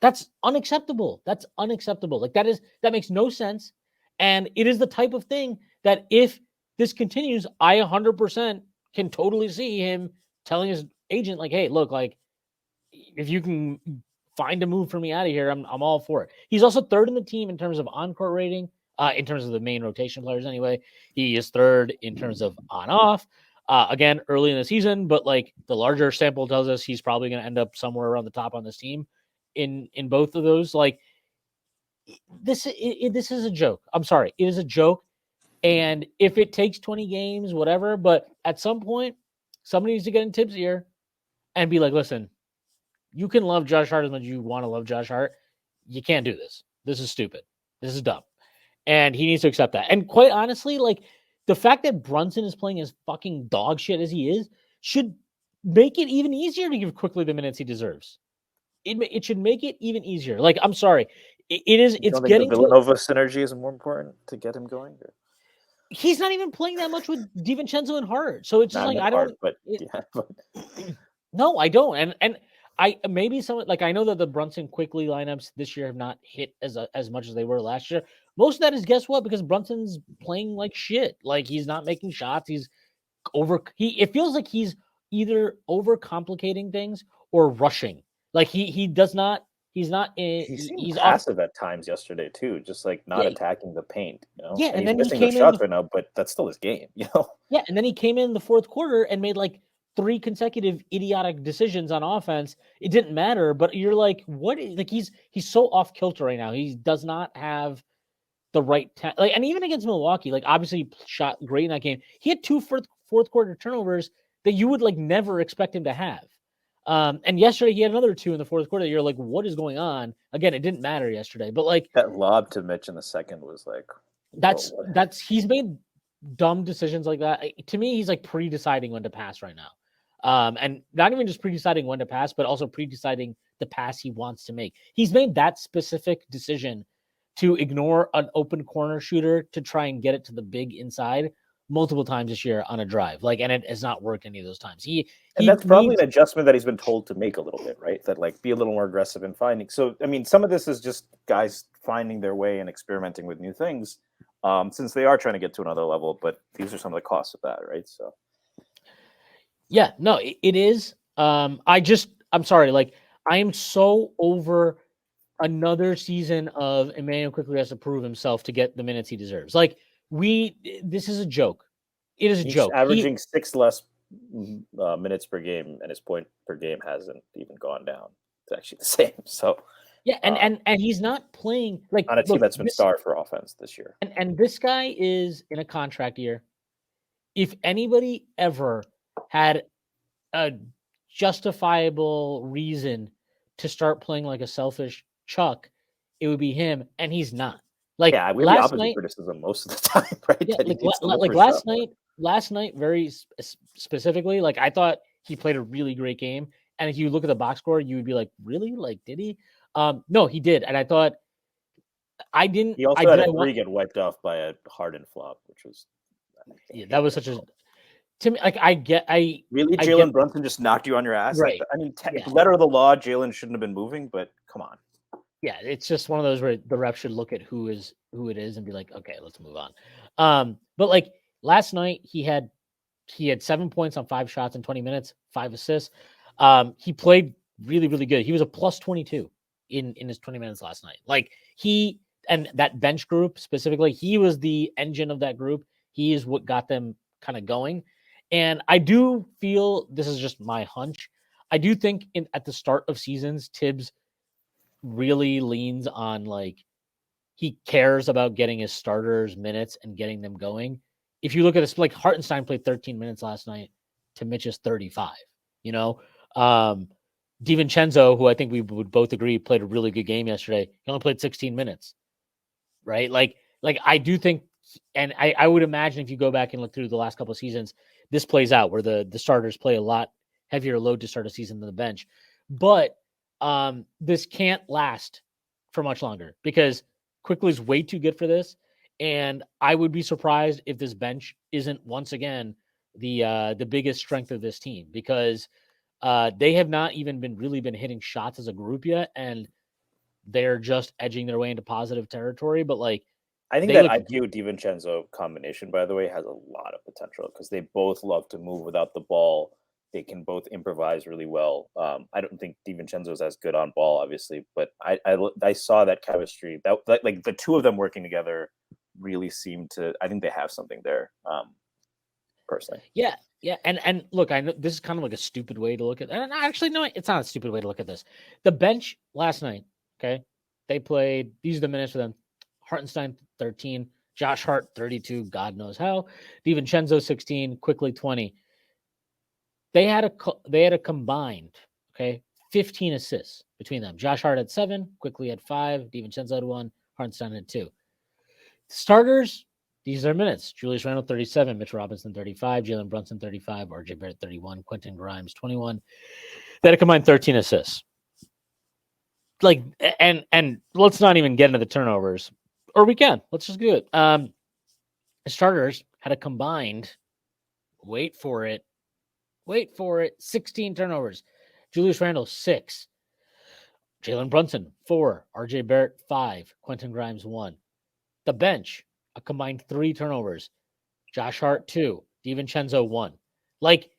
That's unacceptable. Like that makes no sense. And it is the type of thing that if this continues, I 100% can totally see him telling his agent, like, hey, look, like, if you can find a move for me out of here, I'm all for it. He's also 3rd in the team in terms of on-court rating, in terms of the main rotation players anyway. He is 3rd in terms of on-off. Again, early in the season, but like the larger sample tells us he's probably going to end up somewhere around the top on this team in both of those. Like, this is a joke. I'm sorry. It is a joke. And if it takes 20 games, whatever, but at some point, somebody needs to get in Tibbs' ear and be like, listen, you can love Josh Hart as much as you want to love Josh Hart. You can't do this. This is stupid. This is dumb. And he needs to accept that. And quite honestly, like the fact that Brunson is playing as fucking dog shit as he is should make it even easier to give Quickley the minutes he deserves. It should make it even easier. Like, I'm sorry, it's don't think the getting to. Villanova synergy is more important to get him going? Or? He's not even playing that much with DiVincenzo and Hart, so it's just Not like in I Hart, don't. but yeah. But No, I don't, and I maybe some like I know that the Brunson Quickley lineups this year have not hit as much as they were last year. Most of that is guess what? Because Brunson's playing like shit. Like he's not making shots. He's it feels like he's either overcomplicating things or rushing. Like he does not. He's not. he seemed He's off. passive at times yesterday too, just like not Yeah, attacking the paint, yeah, And and he's then he missing those came in. shots right now, but that's still his game. Yeah, and then he came in the fourth quarter and made like 3 consecutive idiotic decisions on offense. It didn't matter, but you're like, what? Like he's so off kilter right now. He does not have the right like, and even against Milwaukee, like obviously he shot great in that game. He had 2 fourth quarter turnovers that you would like never expect him to have. And yesterday he had another 2 in the fourth quarter. You're like, what is going on? Again, it didn't matter yesterday, but like That lob to Mitch in the second was like, that's whoa, he's made dumb decisions like that. To me, he's like pre-deciding when to pass right now. And not even just pre-deciding when to pass, but also pre-deciding the pass he wants to make. He's made that specific decision to ignore an open corner shooter to try and get it to the big inside multiple times this year on a drive. Like, and it has not worked any of those times. and He that's probably needs, an adjustment that he's been told to make a little bit, right? That like be a little more aggressive in finding. So I mean, some of this is just guys finding their way and experimenting with new things, since they are trying to get to another level. But these are some of the costs of that, right? So yeah, no, it is. I'm sorry. Like, I am so over another season of Emmanuel Quickley has to prove himself to get the minutes he deserves. Like this is a joke. It is a he's joke. averaging 6 less minutes per game, and his point per game hasn't even gone down. It's actually the same. So Yeah, and he's not playing like on a team look that's been starved for offense this year. and this guy is in a contract year. If anybody ever had a justifiable reason to start playing like a selfish Chuck, it would be him, and he's not. Like Yeah, we have the last opposite night, criticism most of the time, right? yeah, That he like needs to look like for shot more. last night, very specifically, like I thought he played a really great game, and if you look at the box score, you would be like, really, like did he? No, he did, and I thought I didn't. He also had a 3 get wiped off by a Harden flop, which was Yeah, that was such a to me. Like really I get Jalen Brunson just knocked you on your ass. right. I mean, Yeah, letter of the law, Jalen shouldn't have been moving, but come on. yeah, it's just one of those where the ref should look at who it is and be like, okay, let's move on. But like last night, he had 7 points on 5 shots in 20 minutes, 5 assists. He played really good. He was a plus 22 in his 20 minutes last night. Like he and that bench group specifically, he was the engine of that group. He is what got them kind of going. And I do feel this is just my hunch. I do think at the start of seasons, Tibbs really leans on like he cares about getting his starters minutes and getting them going. If you look at this, like Hartenstein played 13 minutes last night to Mitch's 35. You know, DiVincenzo, who I think we would both agree played a really good game yesterday, he only played 16 minutes. Right? Like I do think, and I would imagine if you go back and look through the last couple of seasons, this plays out where the starters play a lot heavier load to start a season than the bench. But this can't last for much longer because Quickley's way too good for this. And I would be surprised if this bench isn't once again the biggest strength of this team because they have not even been hitting shots as a group yet, and they're just edging their way into positive territory. But like, I think they that look IQ DiVincenzo combination, by the way, has a lot of potential because they both love to move without the ball. They can both improvise really well. I don't think DiVincenzo is as good on ball, obviously, but I saw that chemistry. That like the two of them working together really seemed to. I think they have something there. Personally, yeah. And look, I know this is kind of like a stupid way to look at. And actually, no, it's not a stupid way to look at this. The bench last night, okay, they played. These are the minutes for them: Hartenstein 13, Josh Hart 32, God knows how, DiVincenzo 16, Quickley 20. They had a combined 15 assists between them. Josh Hart had 7, Quickley had 5, DiVincenzo had 1, Hartenstein had 2. Starters, These are minutes. Julius Randle, 37. Mitch Robinson, 35. Jalen Brunson, 35. RJ Barrett, 31. Quentin Grimes, 21. That combined 13 assists. Like, and let's not even get into the turnovers. Or we can. Let's just do it. The starters had a combined, wait for it, 16 turnovers. Julius Randle, 6. Jalen Brunson, 4. RJ Barrett, 5. Quentin Grimes, 1. The bench, a combined 3 turnovers. Josh Hart, 2. DiVincenzo, 1. Like,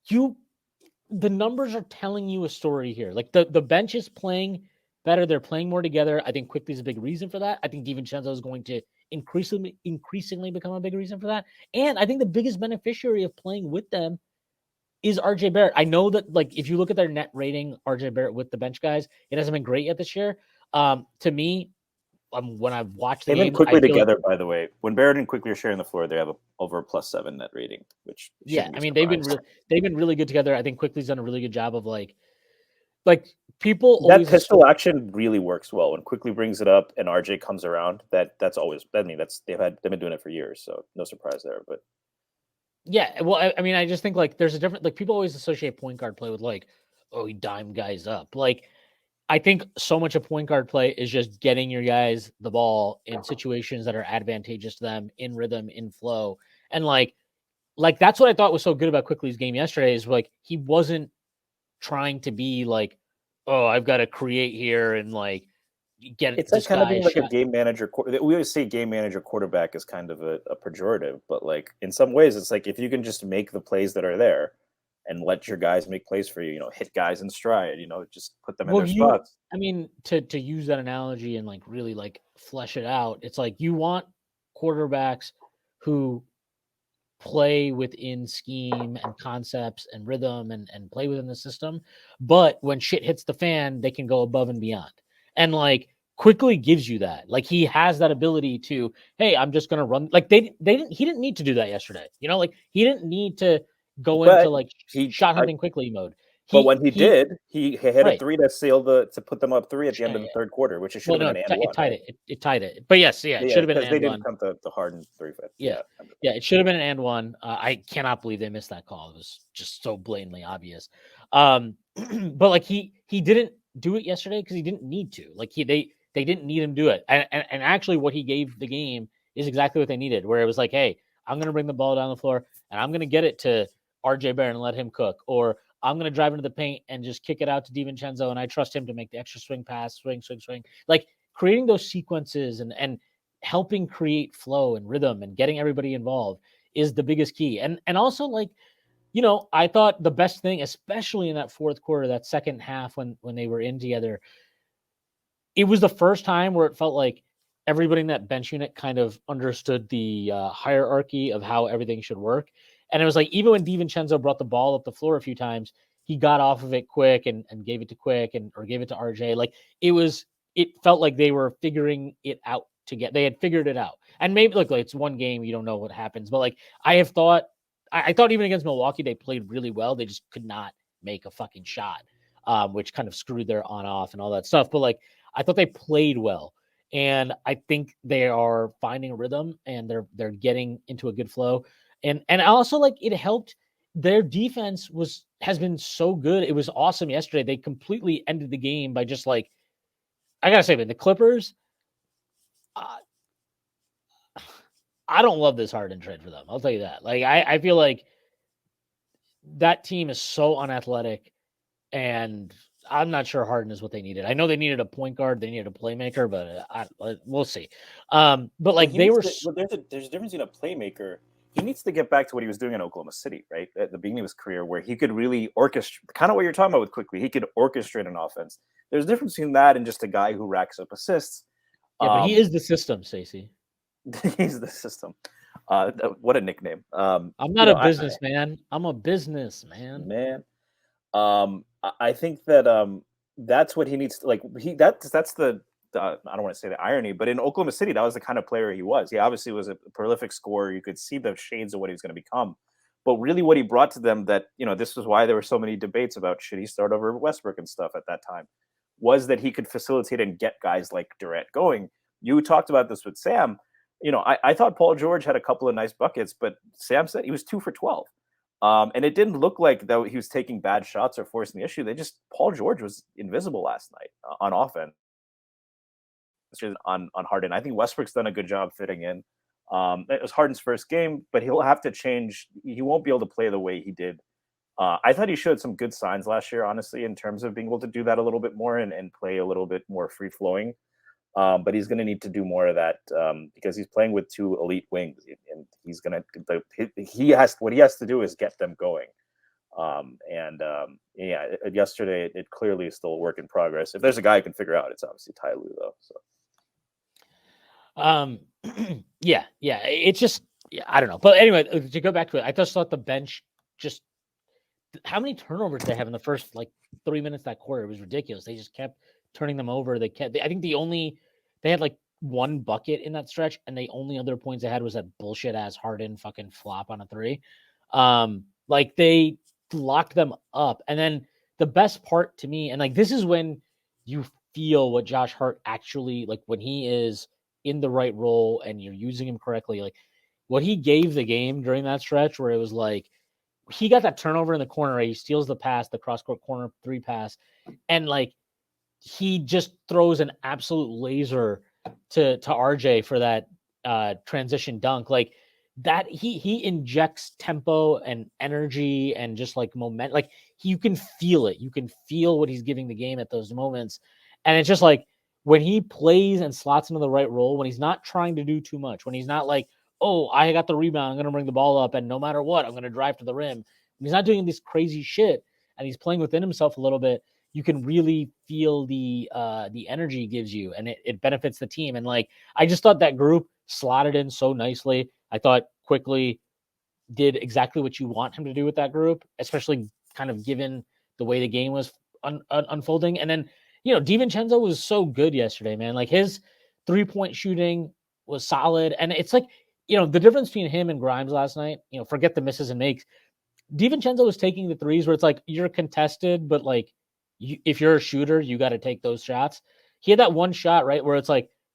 the numbers are telling you a story here. Like, the bench is playing better. They're playing more together. I think Quickley is a big reason for that. I think DiVincenzo is going to increasingly become a big reason for that. And I think the biggest beneficiary of playing with them is RJ Barrett. I know that, like, if you look at their net rating, RJ Barrett with the bench guys, it hasn't been great yet this year. To me, when I've watched the They've been games, Quickley I feel together, like, by the way. When Barrett and Quickley are sharing the floor, they have over a +7 net rating, which yeah, shouldn't I be mean, surprised. they've been really good together. I think Quickley's done a really good job of like people That always pistol action really works well when Quickley brings it up and RJ comes around. That's always. I mean, they've been doing it for years, so no surprise there. But yeah. Well, I mean, I just think like there's a different, like, people always associate point guard play with like, oh, he dime guys up. Like, I think so much of point guard play is just getting your guys the ball in situations that are advantageous to them, in rhythm, in flow, and like that's what I thought was so good about Quickley's game yesterday is like he wasn't trying to be like, oh, I've got to create here and like get it's like this kind of guy being like a shot. game manager. We always say game manager quarterback is kind of a pejorative, but like in some ways, it's like if you can just make the plays that are there and let your guys make plays for you, hit guys in stride, just put them in Well, their spots. I mean, to use that analogy and like really like flesh it out, it's like you want quarterbacks who play within scheme and concepts and rhythm and play within the system. But when shit hits the fan, they can go above and beyond. And like Quickly gives you that. Like he has that ability to, hey, I'm just gonna run. Like he didn't need to do that yesterday. Like he didn't need to go into But like he, shot I, hunting Quickly mode. but when he He did, he hit a right. three to put them up 3 at the end of the third quarter, which it should Well, have been no, an and it one, tied right? it. It tied it. But yes, yeah, it Yeah, should have been an because they and didn't one. come to the Harden 3. Yeah. Yeah, it should have been an and one. I cannot believe they missed that call. It was just so blatantly obvious. But like he didn't do it yesterday because he didn't need to. Like they didn't need him to do it. And actually what he gave the game is exactly what they needed, where it was like, hey, I'm gonna bring the ball down the floor and I'm gonna get it to RJ Barrett and let him cook, or I'm gonna drive into the paint and just kick it out to DiVincenzo and I trust him to make the extra swing pass, swing. Like creating those sequences and helping create flow and rhythm and getting everybody involved is the biggest key. And also like, I thought the best thing, especially in that fourth quarter, that second half when they were in together, it was the first time where it felt like everybody in that bench unit kind of understood the hierarchy of how everything should work. And it was like, even when DiVincenzo brought the ball up the floor a few times, he got off of it quick and gave it to Quick or gave it to RJ. Like it felt like they were figuring it out they had figured it out. And maybe look, like it's one game, you don't know what happens, but like I thought even against Milwaukee, they played really well. They just could not make a fucking shot, which kind of screwed their on off and all that stuff. But like, I thought they played well, and I think they are finding a rhythm and they're getting into a good flow. And also like it helped. Their defense has been so good. It was awesome yesterday. They completely ended the game by just like, I gotta say, man, the Clippers. Uh, I don't love this Harden trade for them. I'll tell you that. Like I feel like that team is so unathletic, and I'm not sure Harden is what they needed. I know they needed a point guard, they needed a playmaker, but we'll see. But Well, like he they needs were, to. Well, there's a difference in a playmaker. He needs to get back to what he was doing in Oklahoma City, right, at the beginning of his career, where he could really orchestrate, kind of what you're talking about with Quickly. He could orchestrate an offense. There's a difference between that and just a guy who racks up assists. yeah, but he Um, is the system, Stacey. he's the system. What a nickname. I'm not a businessman. I'm a businessman. Man, I think that that's what he needs to like. That's the I don't want to say the irony, but in Oklahoma City, that was the kind of player he was. He obviously was a prolific scorer. You could see the shades of what he was going to become. But really, what he brought to them, that this was why there were so many debates about should he start over Westbrook and stuff at that time, was that he could facilitate and get guys like Durant going. You talked about this with Sam. I thought Paul George had a couple of nice buckets, but Sam said he was 2 for 12. And it didn't look like that he was taking bad shots or forcing the issue. Paul George was invisible last night on offense on Harden. I think Westbrook's done a good job fitting in. It was Harden's first game, but he'll have to change. He won't be able to play the way he did. I thought he showed some good signs last year, honestly, in terms of being able to do that a little bit more and play a little bit more free flowing. But he's going to need to do more of that because he's playing with two elite wings, and he's going to. What he has to do is get them going. Yesterday it clearly is still a work in progress. If there's a guy who can figure out, it's obviously Ty Lue, though. So. Yeah, it's just, I don't know. But anyway, to go back to it, I just thought the bench just, how many turnovers they have in the first 3 minutes of that quarter? It was ridiculous. They just kept turning them over. I think they had one bucket in that stretch, and the only other points they had was that bullshit ass Harden fucking flop on a three. They locked them up. And then the best part to me, and this is when you feel what Josh Hart actually, when he is in the right role and you're using him correctly, what he gave the game during that stretch where it was he got that turnover in the corner, right? He steals the pass, the cross-court corner 3 pass, and he just throws an absolute laser to RJ for that transition dunk. That he injects tempo and energy and just momentum. You can feel it. You can feel what he's giving the game at those moments. And it's just when he plays and slots into the right role, when he's not trying to do too much, when he's not oh, I got the rebound, I'm going to bring the ball up, and no matter what, I'm going to drive to the rim. When he's not doing this crazy shit and he's playing within himself a little bit, you can really feel the energy he gives you, and it benefits the team. And I just thought that group slotted in so nicely. I thought Quickley did exactly what you want him to do with that group, especially kind of given the way the game was unfolding. And then, DiVincenzo was so good yesterday, man. His 3-point shooting was solid. And it's the difference between him and Grimes last night, forget the misses and makes. DiVincenzo was taking the threes where it's you're contested, but if you're a shooter, you got to take those shots. He had that one shot, right, where it's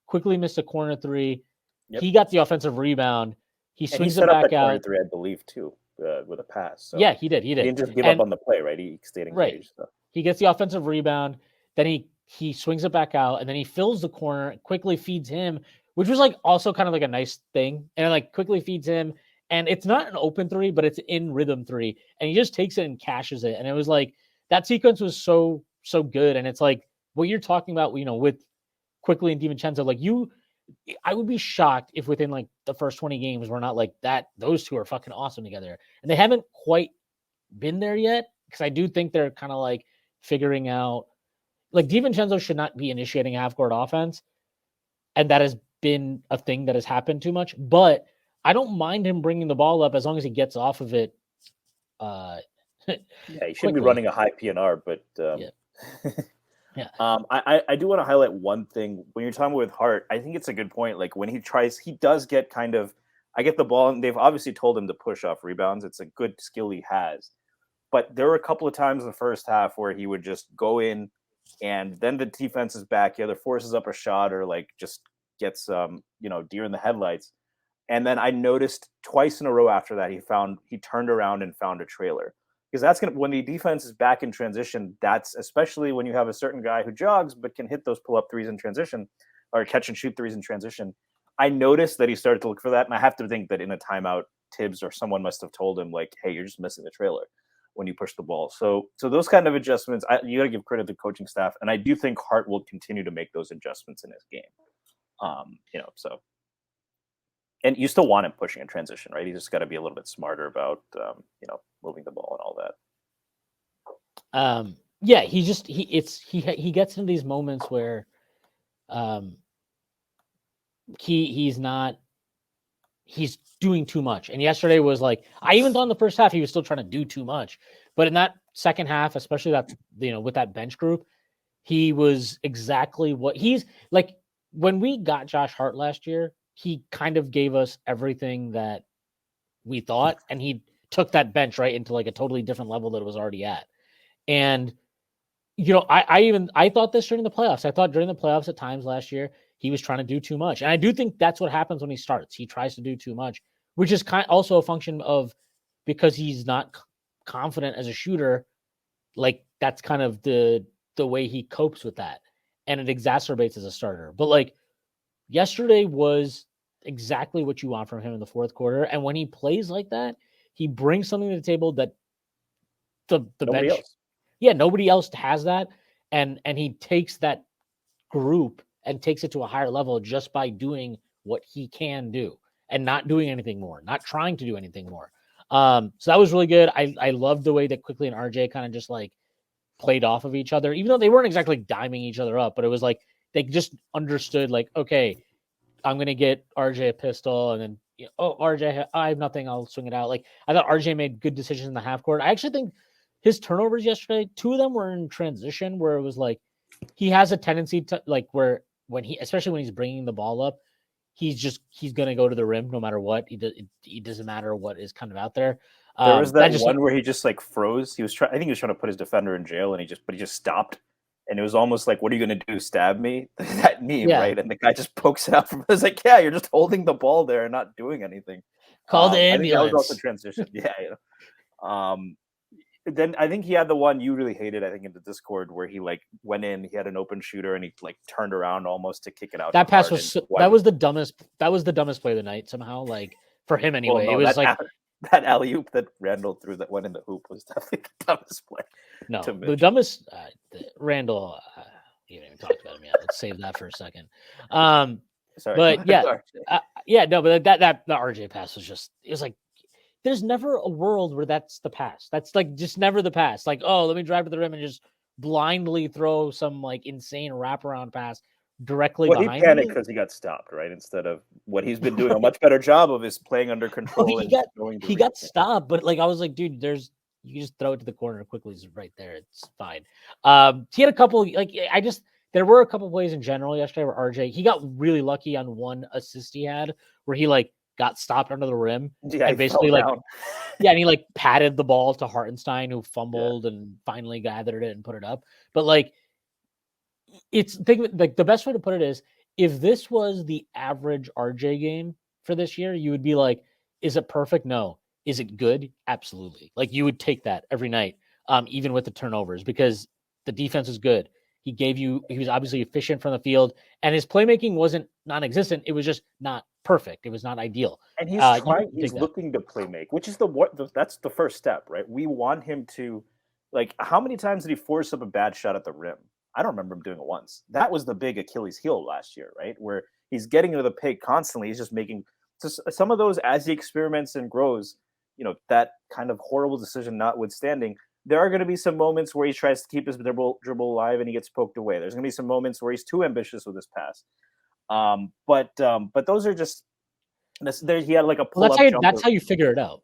Quickley missed a corner 3. Yep. He got the offensive rebound. He swings it back out. Corner 3, I believe, too, with a pass. So. Yeah, he did. He didn't just give up on the play, right? He stayed engaged. Right. So. He gets the offensive rebound. Then he swings it back out, and then he fills the corner, quickly feeds him, which was also kind of a nice thing. And quickly feeds him. And it's not an open 3, but it's in rhythm 3. And he just takes it and cashes it. And it was that sequence was so good. And it's what you're talking about, with Quickley and DiVincenzo, I would be shocked if within the first 20 games we're not that. Those two are fucking awesome together. And they haven't quite been there yet, because I do think they're kind of figuring out, DiVincenzo should not be initiating half-court offense. And that has been a thing that has happened too much. But I don't mind him bringing the ball up as long as he gets off of it. Yeah, he shouldn't be running a high PNR, but yeah. I do want to highlight one thing. When you're talking with Hart, I think it's a good point. When he does get I get the ball, and they've obviously told him to push off rebounds. It's a good skill he has. But there were a couple of times in the first half where he would just go in, and then the defense is back. He either forces up a shot or just gets deer in the headlights. And then I noticed twice in a row after that he turned around and found a trailer. Because that's when the defense is back in transition, that's especially when you have a certain guy who jogs but can hit those pull-up threes in transition or catch and shoot threes in transition. I noticed that he started to look for that, and I have to think that in a timeout, Tibbs or someone must have told him, hey, you're just missing the trailer when you push the ball. So those kind of adjustments, you got to give credit to the coaching staff, and I do think Hart will continue to make those adjustments in his game. So. And you still want him pushing in transition, right? He's just got to be a little bit smarter about, moving the ball and all that. Yeah, he gets into these moments where, he's doing too much. And yesterday was I even thought in the first half he was still trying to do too much, but in that second half, especially that with that bench group, he was exactly what he's when we got Josh Hart last year. He kind of gave us everything that we thought, and he took that bench right into a totally different level that it was already at. And, I thought this during the playoffs. I thought during the playoffs at times last year, he was trying to do too much. And I do think that's what happens when he starts. He tries to do too much, which is also a function of because he's not confident as a shooter. Like that's kind of the way he copes with that, and it exacerbates as a starter. But like yesterday was exactly what you want from him in the fourth quarter, and when he plays like that, he brings something to the table that the Nobody bench, else. nobody else has that, and he takes that group and takes it to a higher level just by doing what he can do and not doing anything more, not trying to do anything more. So that was really good. I loved the way that Quickley and RJ kind of just like played off of each other, even though they weren't exactly diming each other up, but it was like they just understood, like, okay, I'm gonna get RJ a pistol, and then oh RJ, I have nothing, I'll swing it out. Like I thought RJ made good decisions in the half court. I actually think his turnovers yesterday, 2 of them were in transition, where it was like he has a tendency to like where when he, especially when he's bringing the ball up, he's gonna go to the rim no matter what. It doesn't matter what is kind of out there. There was That that just one where he just like froze. He was trying. I think he was trying to put his defender in jail, and he just stopped. And it was almost like, "What are you going to do? Stab me?" That meme, yeah right? And the guy just pokes it out from. I was like, "Yeah, you're just holding the ball there and not doing anything." call the I think that was also ambulance. transition. Yeah. Then I think he had the one you really hated. I think in the Discord where he like went in, he had an open shooter, and he like turned around almost to kick it out to That pass Hart. was And that was the dumbest. That was the dumbest play of the night somehow. Like for him well, anyway. It no, was like that alley oop that Randall threw that went in the hoop was definitely the dumbest play to no, the Mitch. dumbest. Randall. You haven't even talked about him yet. Let's save that for a second. Sorry, go But ahead. yeah, no, but that the RJ pass was just. It was like there's never a world where that's the pass. That's like just never the pass. Like, oh, let me drive to the rim and just blindly throw some like insane wraparound pass directly Well, he behind panicked me. because he got stopped, right? Instead of what he's been doing a Right. much better job of is playing under Oh, control and just going to he read. got stopped, but like I was like, dude, you just throw it to the corner quickly. It's right there. It's fine. He had a couple like there were a couple plays in general yesterday where RJ he got really lucky on one assist he had where he like got stopped under the rim Yeah, he and fell basically like down. and he like patted the ball to Hartenstein who Yeah, fumbled and finally gathered it and put it up. But like it's think like the best way to put it is if this was the average RJ game for this year, you would be like, is it perfect? No. Is it good? Absolutely. Like you would take that every night, even with the turnovers, because the defense was good. He was obviously efficient from the field, and his playmaking wasn't non-existent. It was just not perfect. It was not ideal. and he's You trying. can He's take that. looking to play make, which is that's the first step, right? We want him to, like, how many times did he force up a bad shot at the rim? I don't remember him doing it once. That was the big Achilles heel last year, right? Where he's getting into the paint constantly. He's just making just some of those as he experiments and grows. That kind of horrible decision notwithstanding, there are going to be some moments where he tries to keep his dribble alive and he gets poked away. There's going to be some moments where he's too ambitious with his pass. But those are just there. He had like a Well, pull up that's jumper. how you figure it out.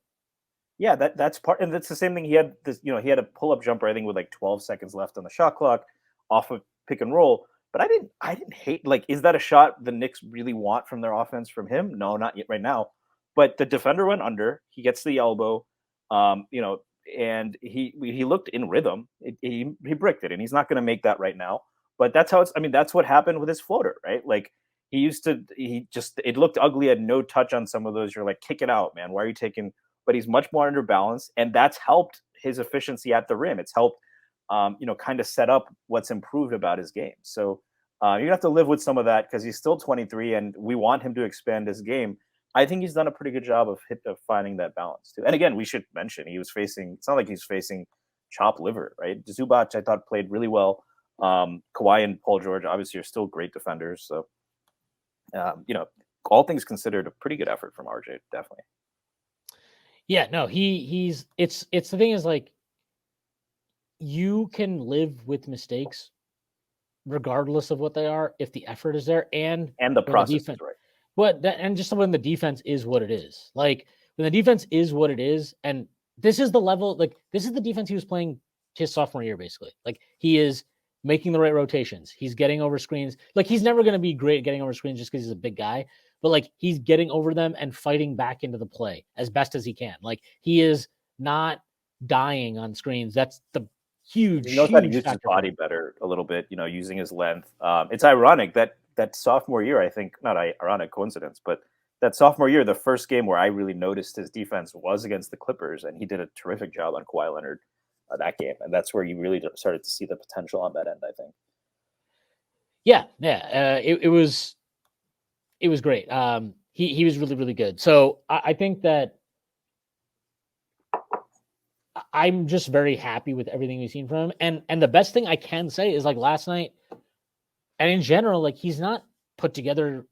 Yeah, that's part, and that's the same thing. He had this, he had a pull up jumper. I think with like 12 seconds left on the shot clock, off of pick and roll. But I didn't hate. Like, is that a shot the Knicks really want from their offense from him? No, not yet right now. But the defender went under. He gets the elbow. Um, you know, and he looked in rhythm. He bricked it, and he's not going to make that right now. But that's how it's. I mean, that's what happened with his floater, right? Like it looked ugly. Had no touch on some of those. You're like, kick it out, man. Why are you taking? But he's much more under balance, and that's helped his efficiency at the rim. It's helped, kind of set up what's improved about his game. So you have to live with some of that because he's still 23, and we want him to expand his game. I think he's done a pretty good job of finding that balance too. And again, we should mention he was facing. It's not like he's facing chopped liver, right? Zubac, I thought played really well. Kawhi and Paul George obviously are still great defenders. So, all things considered, a pretty good effort from RJ, definitely. Yeah, no, it's the thing is like you can live with mistakes regardless of what they are if the effort is there and And the when the process is defense right. and just when the defense is what it is. Like when the defense is what it is, and this is the level, like this is the defense he was playing his sophomore year, basically. Like he is making the right rotations. He's getting over screens. Like he's never going to be great at getting over screens just because he's a big guy, but like he's getting over them and fighting back into the play as best as he can. Like he is not dying on screens. That's the He knows how to huge use his factor for body him. better a little bit, using his length. It's ironic that that sophomore year, I think, not ironic coincidence, but that sophomore year, the first game where I really noticed his defense was against the Clippers, and he did a terrific job on Kawhi Leonard that game, and that's where you really started to see the potential on that end, I think. Yeah. It was great. He was really, really good. So I think that I'm just very happy with everything we've seen from him. And the best thing I can say is, like, last night and in general, like, he's not put together.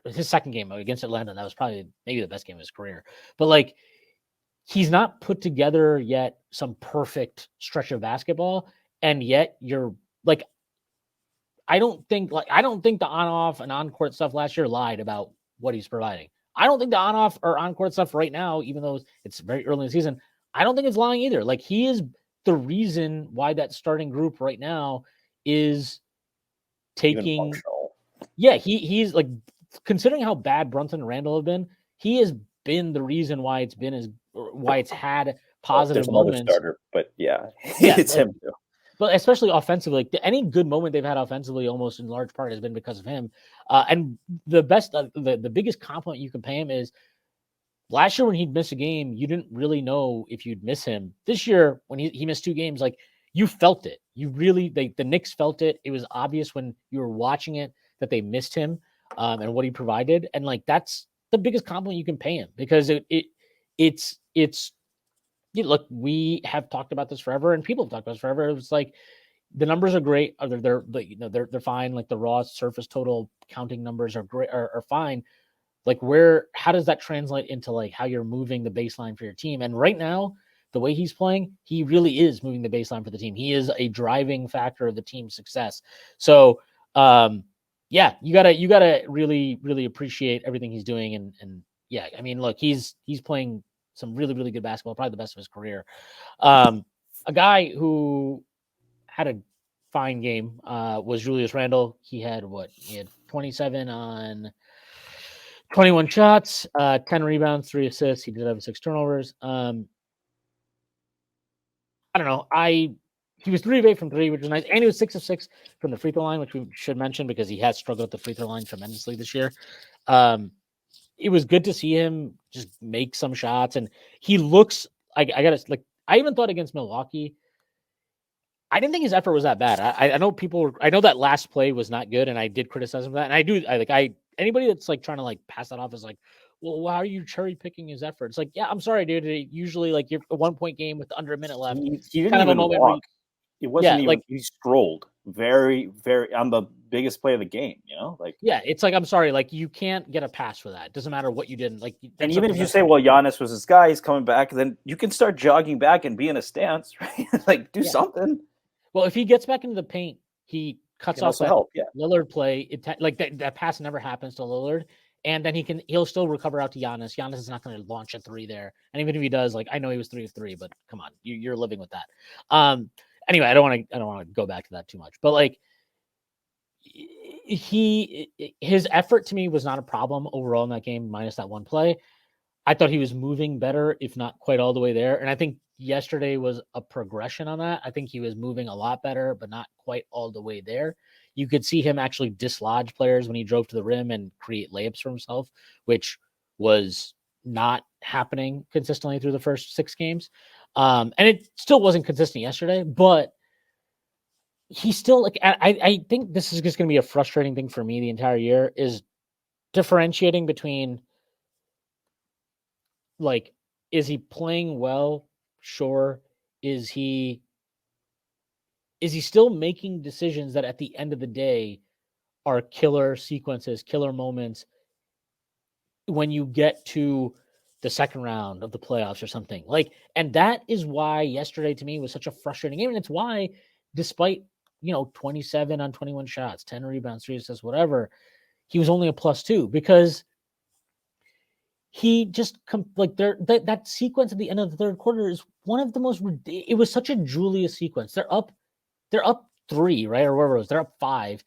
His second game against Atlanta, that was probably maybe the best game of his career. But, like, he's not put together yet some perfect stretch of basketball. And yet you're like, I don't think the on-off and on-court stuff last year lied about what he's providing. I don't think the on-off or on-court stuff right now, even though it's very early in the season, I don't think it's lying either. Like, he is the reason why that starting group right now is taking. Yeah, he's like, considering how bad Brunson and Randall have been, he has been the reason why it's had positive moments. Starter, but yeah, it's him too. But especially offensively, like, any good moment they've had offensively, almost in large part, has been because of him. And the best, the biggest compliment you can pay him is, last year when he'd miss a game, you didn't really know if you'd miss him. This year, when he missed 2 games, like, you felt it. You really, the Knicks felt it. It was obvious when you were watching it that they missed him and what he provided. And, like, that's the biggest compliment you can pay him, because it's look, we have talked about this forever, and people have talked about this forever. It was like, the numbers are great. They're fine. Like, the raw surface total counting numbers are great, are fine. Like, how does that translate into, like, how you're moving the baseline for your team? And right now, the way he's playing, he really is moving the baseline for the team. He is a driving factor of the team's success. So, yeah, you gotta really, really appreciate everything he's doing. And yeah, I mean, look, he's playing some really, really good basketball, probably the best of his career. A guy who had a fine game was Julius Randle. He had 27 on 21 shots, 10 rebounds, 3 assists. He did have 6 turnovers. I don't know. He was 3 of 8 from 3, which was nice. And he was 6 of 6 from the free throw line, which we should mention because he has struggled at the free throw line tremendously this year. It was good to see him just make some shots. And he looks, I even thought against Milwaukee, I didn't think his effort was that bad. I know I know that last play was not good, and I did criticize him for that. And anybody that's, like, trying to, like, pass that off is like, well, why are you cherry picking his effort? It's like, yeah, I'm sorry, dude. Usually, like, you're a 1-point game with under a minute left. He didn't even walk. It wasn't even like he strolled very, very on the biggest play of the game, like, yeah, it's like, I'm sorry, like, you can't get a pass for that. It doesn't matter what you did. Like, and even if you say, well, Giannis was this guy, he's coming back, then you can start jogging back and be in a stance, right? Like, do something. Well, if he gets back into the paint, he cuts off that Lillard play. That pass never happens to Lillard. And then he'll still recover out to Giannis. Giannis is not going to launch a 3 there. And even if he does, like, I know he was 3 of 3, but come on, you're living with that. Anyway, I don't want to go back to that too much, but, like, his effort to me was not a problem overall in that game, minus that one play. I thought he was moving better, if not quite all the way there. And I think yesterday was a progression on that. I think he was moving a lot better, but not quite all the way there. You could see him actually dislodge players when he drove to the rim and create layups for himself, which was not happening consistently through the first 6 games. And it still wasn't consistent yesterday, but he's still, like, I think this is just going to be a frustrating thing for me the entire year, is differentiating between, like, is he playing well? Sure. Is he still making decisions that at the end of the day are killer sequences, killer moments when you get to the second round of the playoffs or something? Like, and that is why yesterday to me was such a frustrating game. And it's why, despite, 27 on 21 shots, 10 rebounds, 3 assists, whatever, he was only a +2, because he just that sequence at the end of the third quarter is one of the most. It was such a Julius sequence. They're up 3, right, or whatever it was. They're up 5.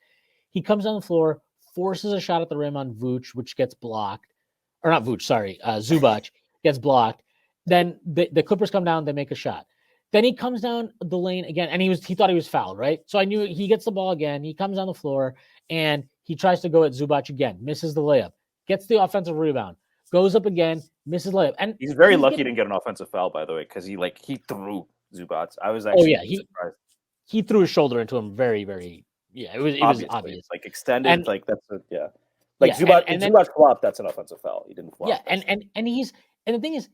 He comes on the floor, forces a shot at the rim on Vooch, which gets blocked, or not Vooch, sorry, Zubac gets blocked. Then the Clippers come down, they make a shot. Then he comes down the lane again, and he thought he was fouled, right? So I knew he gets the ball again. He comes on the floor, and He tries to go at Zubac again, misses the layup, gets the offensive rebound, goes up again, misses layup. And he's very lucky he didn't get an offensive foul, by the way, because he threw Zubac. I was actually surprised. He threw his shoulder into him very, very. Yeah, it was obvious. Like extended, and, like that's a, yeah. Like Zubac, and Zubac flopped. That's an offensive foul. He didn't flop. Yeah, and the thing is,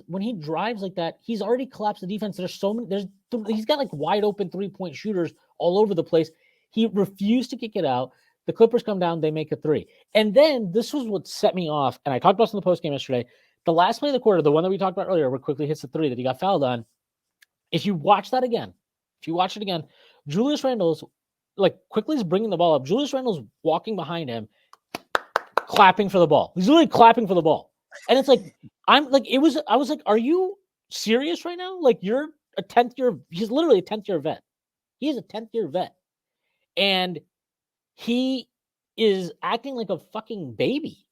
when he drives like that, he's already collapsed the defense. There's so many. He's got like wide open 3-point shooters all over the place. He refused to kick it out. The Clippers come down, they make a 3, and then this was what set me off. And I talked about this in the post game yesterday. The last play of the quarter, the one that we talked about earlier, where Quickley hits the 3 that he got fouled on. If you watch it again, Julius Randle's like Quickley's bringing the ball up. Julius Randle's walking behind him, clapping for the ball. He's literally clapping for the ball. And it's like, I was like, are you serious right now? Like, you're a 10th year, he's literally a 10th year vet. He is a 10th year vet. And he is acting like a fucking baby.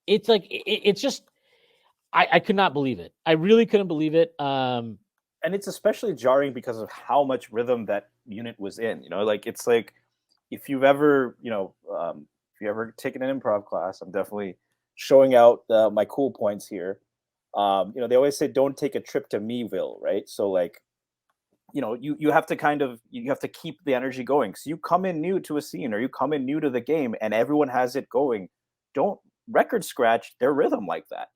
It's like, it's just, I could not believe it. I really couldn't believe it. And it's especially jarring because of how much rhythm that unit was in, like, it's like, if you've ever, if you ever taken an improv class, I'm definitely showing out my cool points here. They always say, don't take a trip to Meville, right? So like, you have to you have to keep the energy going. So you come in new to a scene or you come in new to the game and everyone has it going. Don't record scratch their rhythm like that,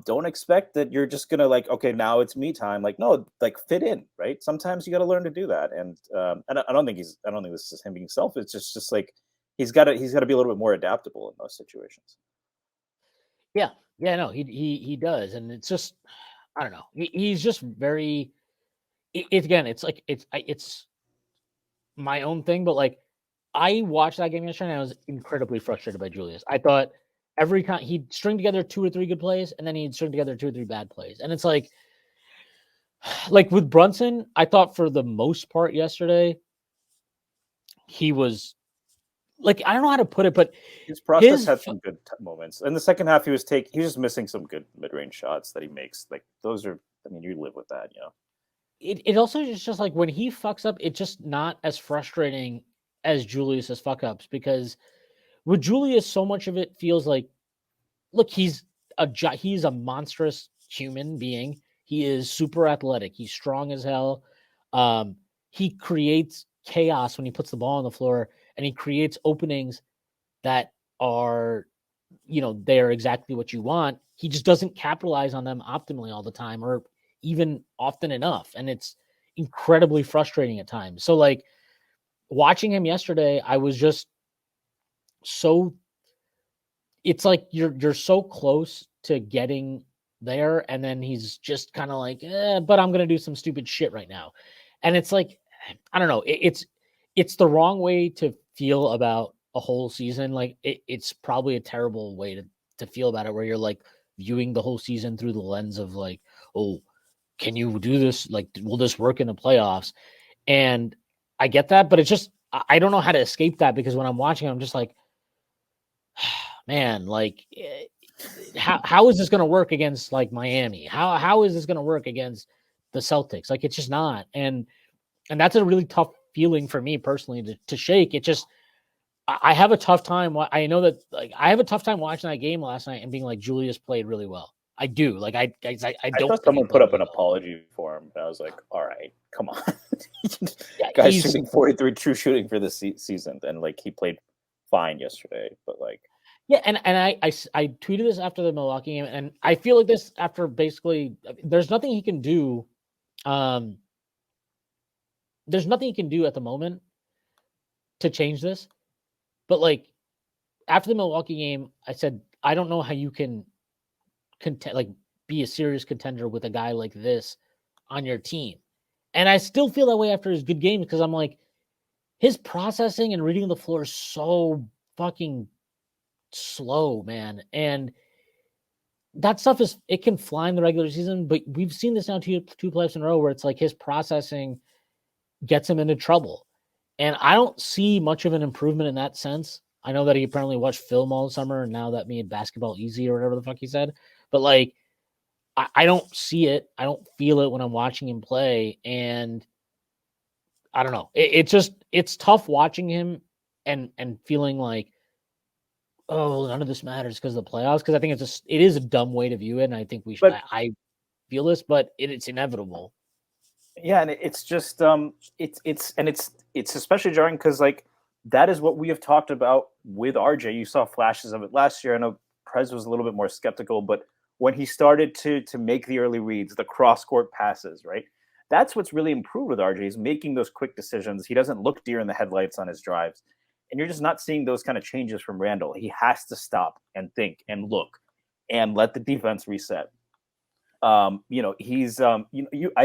don't expect that you're just going to like, okay, now it's me time. Like, no, like fit in, right? Sometimes you got to learn to do that. And I don't think this is him being selfish. It's just like, he's got to be a little bit more adaptable in those situations. Yeah. No, he does. And it's just, I don't know. He's just very, it's like, it's my own thing, but like I watched that game yesterday and I was incredibly frustrated by Julius. I thought every time he'd string together 2 or 3 good plays and then he'd string together 2 or 3 bad plays. And it's like with Brunson, I thought for the most part yesterday, he was like, I don't know how to put it, but his process had some good moments. In the second half, he was just missing some good mid-range shots that he makes. Like those are, I mean, you live with that, It also is just like when he fucks up, it's just not as frustrating as Julius's fuck ups, because with Julius, so much of it feels like, look, he's a monstrous human being. He is super athletic. He's strong as hell. He creates chaos when he puts the ball on the floor, and he creates openings that are, they're exactly what you want. He just doesn't capitalize on them optimally all the time, or even often enough. And it's incredibly frustrating at times. So like watching him yesterday, I was just so, it's like you're so close to getting there, and then he's just kind of like, but I'm gonna do some stupid shit right now. And it's like, I don't know, it's the wrong way to feel about a whole season. Like it's probably a terrible way to feel about it, where you're like viewing the whole season through the lens of like, oh, can you do this? Like, will this work in the playoffs? And I get that, but it's just, I don't know how to escape that, because when I'm watching, I'm just like, man, like, how is this going to work against like Miami? How is this going to work against the Celtics? Like, it's just not. And that's a really tough feeling for me personally to shake. It just, I have a tough time. I know that, like, I have a tough time watching that game last night and being like, Julius played really well. I do. Like, I don't. I saw someone put up an apology for him, and I was like, all right, come on. Yeah, guy's shooting 43 true shooting for the season, and like he played fine yesterday, but like, yeah, and I tweeted this after the Milwaukee game, and I feel like this after basically, there's nothing he can do. There's nothing he can do at the moment to change this. But like after the Milwaukee game, I said, I don't know how you can be a serious contender with a guy like this on your team. And I still feel that way after his good games, because I'm like, his processing and reading the floor is so fucking slow, man. And that stuff it can fly in the regular season, but we've seen this now two playoffs in a row where it's like his processing gets him into trouble. And I don't see much of an improvement in that sense. I know that he apparently watched film all summer, and now that made basketball easy or whatever the fuck he said. But like, I don't see it. I don't feel it when I'm watching him play. And I don't know. It's tough watching him and feeling like, oh, none of this matters because of the playoffs. Because I think it is a dumb way to view it, and I think we should. But I feel this, but it's inevitable. yeah, and it's just it's especially jarring because like that is what we have talked about with RJ. You saw flashes of it last year. I know Prez was a little bit more skeptical, but when he started to make the early reads, the cross court passes, right? That's what's really improved with RJ is making those quick decisions. He doesn't look deer in the headlights on his drives, and you're just not seeing those kind of changes from Randall. He has to stop and think and look and let the defense reset. He's I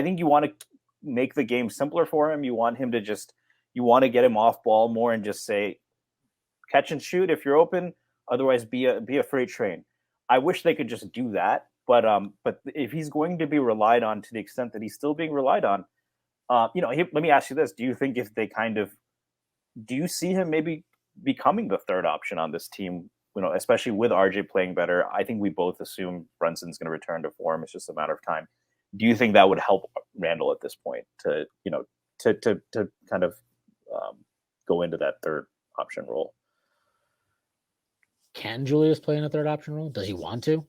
think you want to make the game simpler for him. You want him to you want to get him off ball more and just say catch and shoot if you're open. Otherwise, be a freight train. I wish they could just do that, but if he's going to be relied on to the extent that he's still being relied on, let me ask you this: do you think if they do you see him maybe becoming the third option on this team? Especially with RJ playing better, I think we both assume Brunson's going to return to form. It's just a matter of time. Do you think that would help Randall at this point to kind of go into that third option role? Can Julius play in a third option role? Does he want to?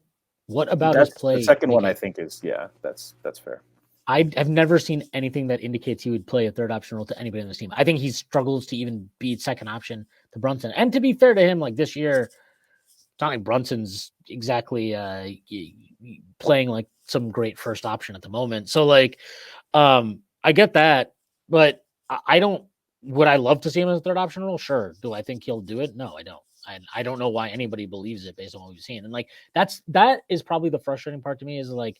What about That's his play? The second one, I think, is that's fair. I've never seen anything that indicates he would play a third option role to anybody on this team. I think he struggles to even be second option to Brunson. And to be fair to him, like this year, it's not like Brunson's exactly playing like some great first option at the moment. So like, I get that, but I don't. Would I love to see him as a third option role? Sure. Do I think he'll do it? No, I don't. I don't know why anybody believes it based on what we've seen. And like that is probably the frustrating part to me is like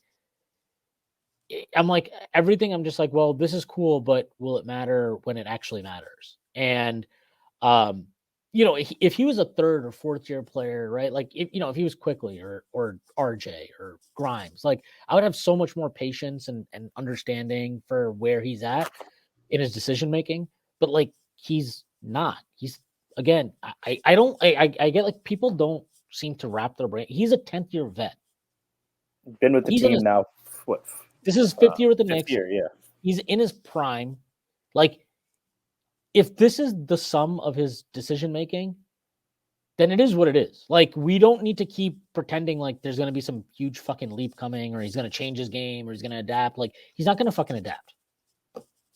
I'm like everything. I'm just like, well, this is cool, but will it matter when it actually matters? And if he was a third or fourth year player, right? Like if he was Quickley or RJ or Grimes, like I would have so much more patience and understanding for where he's at in his decision making. But like he's not. He's again, I get like people don't seem to wrap their brain. He's a 10th year vet. Been with the team now. What? This is 5th year with the Knicks. Year, yeah. He's in his prime. Like, if this is the sum of his decision making, then it is what it is. Like, we don't need to keep pretending like there's going to be some huge fucking leap coming or he's going to change his game or he's going to adapt. Like, he's not going to fucking adapt.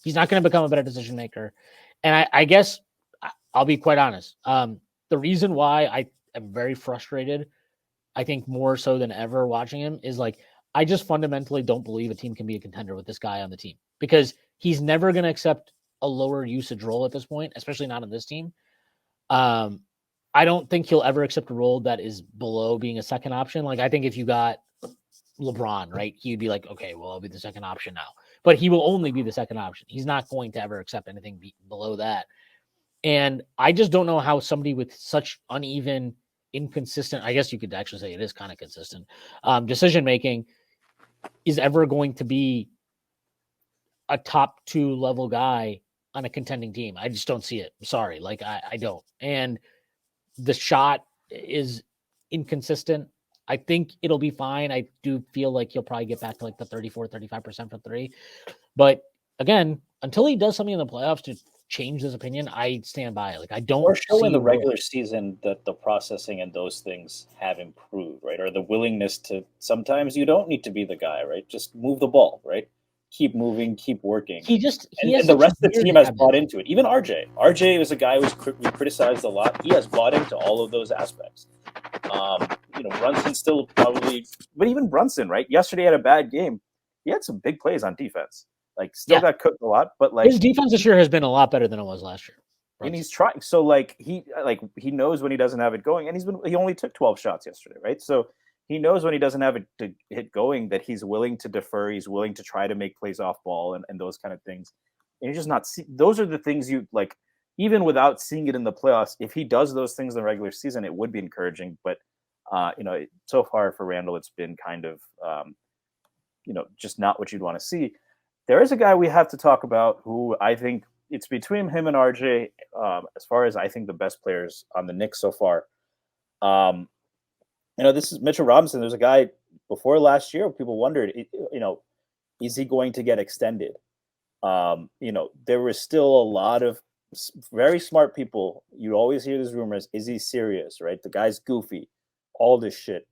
He's not going to become a better decision maker. And I guess I'll be quite honest. The reason why I am very frustrated, I think more so than ever watching him, is like, I just fundamentally don't believe a team can be a contender with this guy on the team because he's never going to accept a lower usage role at this point, especially not on this team. I don't think he'll ever accept a role that is below being a second option. Like, I think if you got LeBron, right, he'd be like, okay, well, I'll be the second option now. But he will only be the second option. He's not going to ever accept anything below that. And I just don't know how somebody with such uneven, inconsistent, I guess you could actually say it is kind of consistent, decision-making is ever going to be a top 2 level guy on a contending team. I just don't see it. I'm sorry. Like I don't. And the shot is inconsistent. I think it'll be fine. I do feel like he'll probably get back to like the 34-35% for 3. But again, until he does something in the playoffs to change this opinion, I stand by it. Like I don't show in the regular season that the processing and those things have improved, right? Or the willingness to sometimes you don't need to be the guy, right? Just move the ball, right? Keep moving, keep working. And the rest of the team has bought into it. Even RJ. RJ is a guy who's criticized a lot. He has bought into all of those aspects. Brunson still probably, but even Brunson, right? Yesterday had a bad game. He had some big plays on defense. Like still got cooked a lot, but like his defense this year has been a lot better than it was last year. Brunson. And he's trying. So like he knows when he doesn't have it going, and he only took 12 shots yesterday, right? So he knows when he doesn't have it to hit going that he's willing to defer. He's willing to try to make plays off ball and those kind of things. And you're just not those are the things you like, even without seeing it in the playoffs. If he does those things in the regular season, it would be encouraging. But so far for Randall, it's been kind of just not what you'd want to see. There is a guy we have to talk about who I think it's between him and RJ as far as I think the best players on the Knicks so far. This is Mitchell Robinson. There's a guy before last year. People wondered, is he going to get extended? There was still a lot of very smart people, you always hear these rumors. Is he serious? Right? The guy's goofy, all this shit.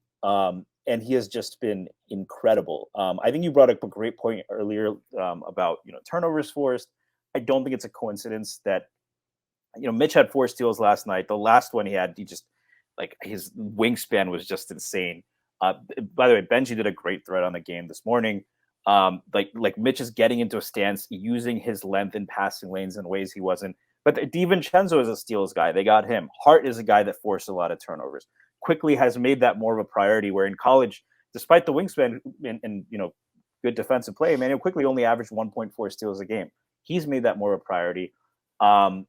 And he has just been incredible. I think you brought up a great point earlier about turnovers forced. I don't think it's a coincidence that Mitch had 4 steals last night. The last one he just like his wingspan was just insane. By the way, Benji did a great thread on the game this morning. Like Mitch is getting into a stance, using his length in passing lanes in ways he wasn't. But DiVincenzo is a steals guy. They got him. Hart is a guy that forced a lot of turnovers. Quickley has made that more of a priority, where in college, despite the wingspan and good defensive play, Emmanuel Quickley only averaged 1.4 steals a game. He's made that more of a priority. And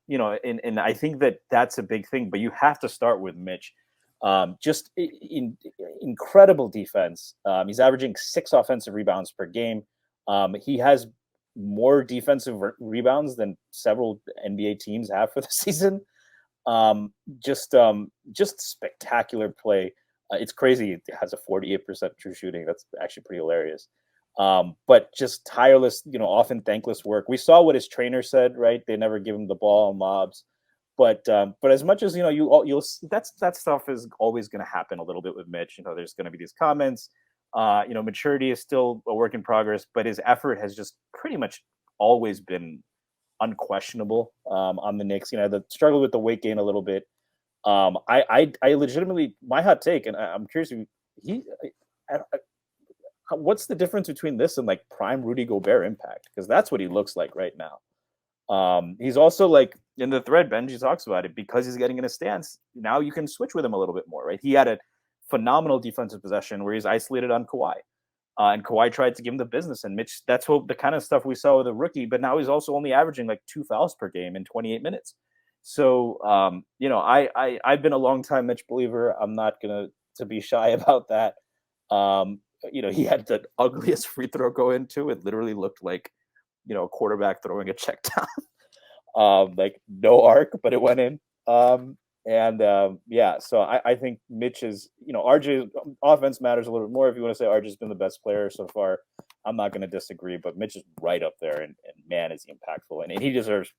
I think that's a big thing, but you have to start with Mitch. Just incredible defense. He's averaging 6 offensive rebounds per game. He has more defensive rebounds than several NBA teams have for the season. Just spectacular play. It's crazy. It has a 48% true shooting. That's actually pretty hilarious. But just tireless, often thankless work. We saw what his trainer said, right? They never give him the ball on lobs. But as much as you'll that stuff is always going to happen a little bit with Mitch. There's going to be these comments. Maturity is still a work in progress, but his effort has just pretty much always been unquestionable on the Knicks. The struggle with the weight gain a little bit. I legitimately, my hot take, and I'm curious if what's the difference between this and like prime Rudy Gobert impact? Because that's what he looks like right now. He's also like in the thread, Benji talks about it, because he's getting in a stance. Now you can switch with him a little bit more, right? He had a phenomenal defensive possession where he's isolated on Kawhi. And Kawhi tried to give him the business, and Mitch, that's what the kind of stuff we saw with a rookie, but now he's also only averaging like 2 fouls per game in 28 minutes. So, I've been a long time Mitch believer. I'm not going to be shy about that. He had the ugliest free throw go into. It literally looked like, a quarterback throwing a check down. Like no arc, but it went in. So I think Mitch is, RJ offense matters a little bit more. If you want to say RJ's been the best player so far, I'm not going to disagree, but Mitch is right up there, and man, is he impactful. And he deserves,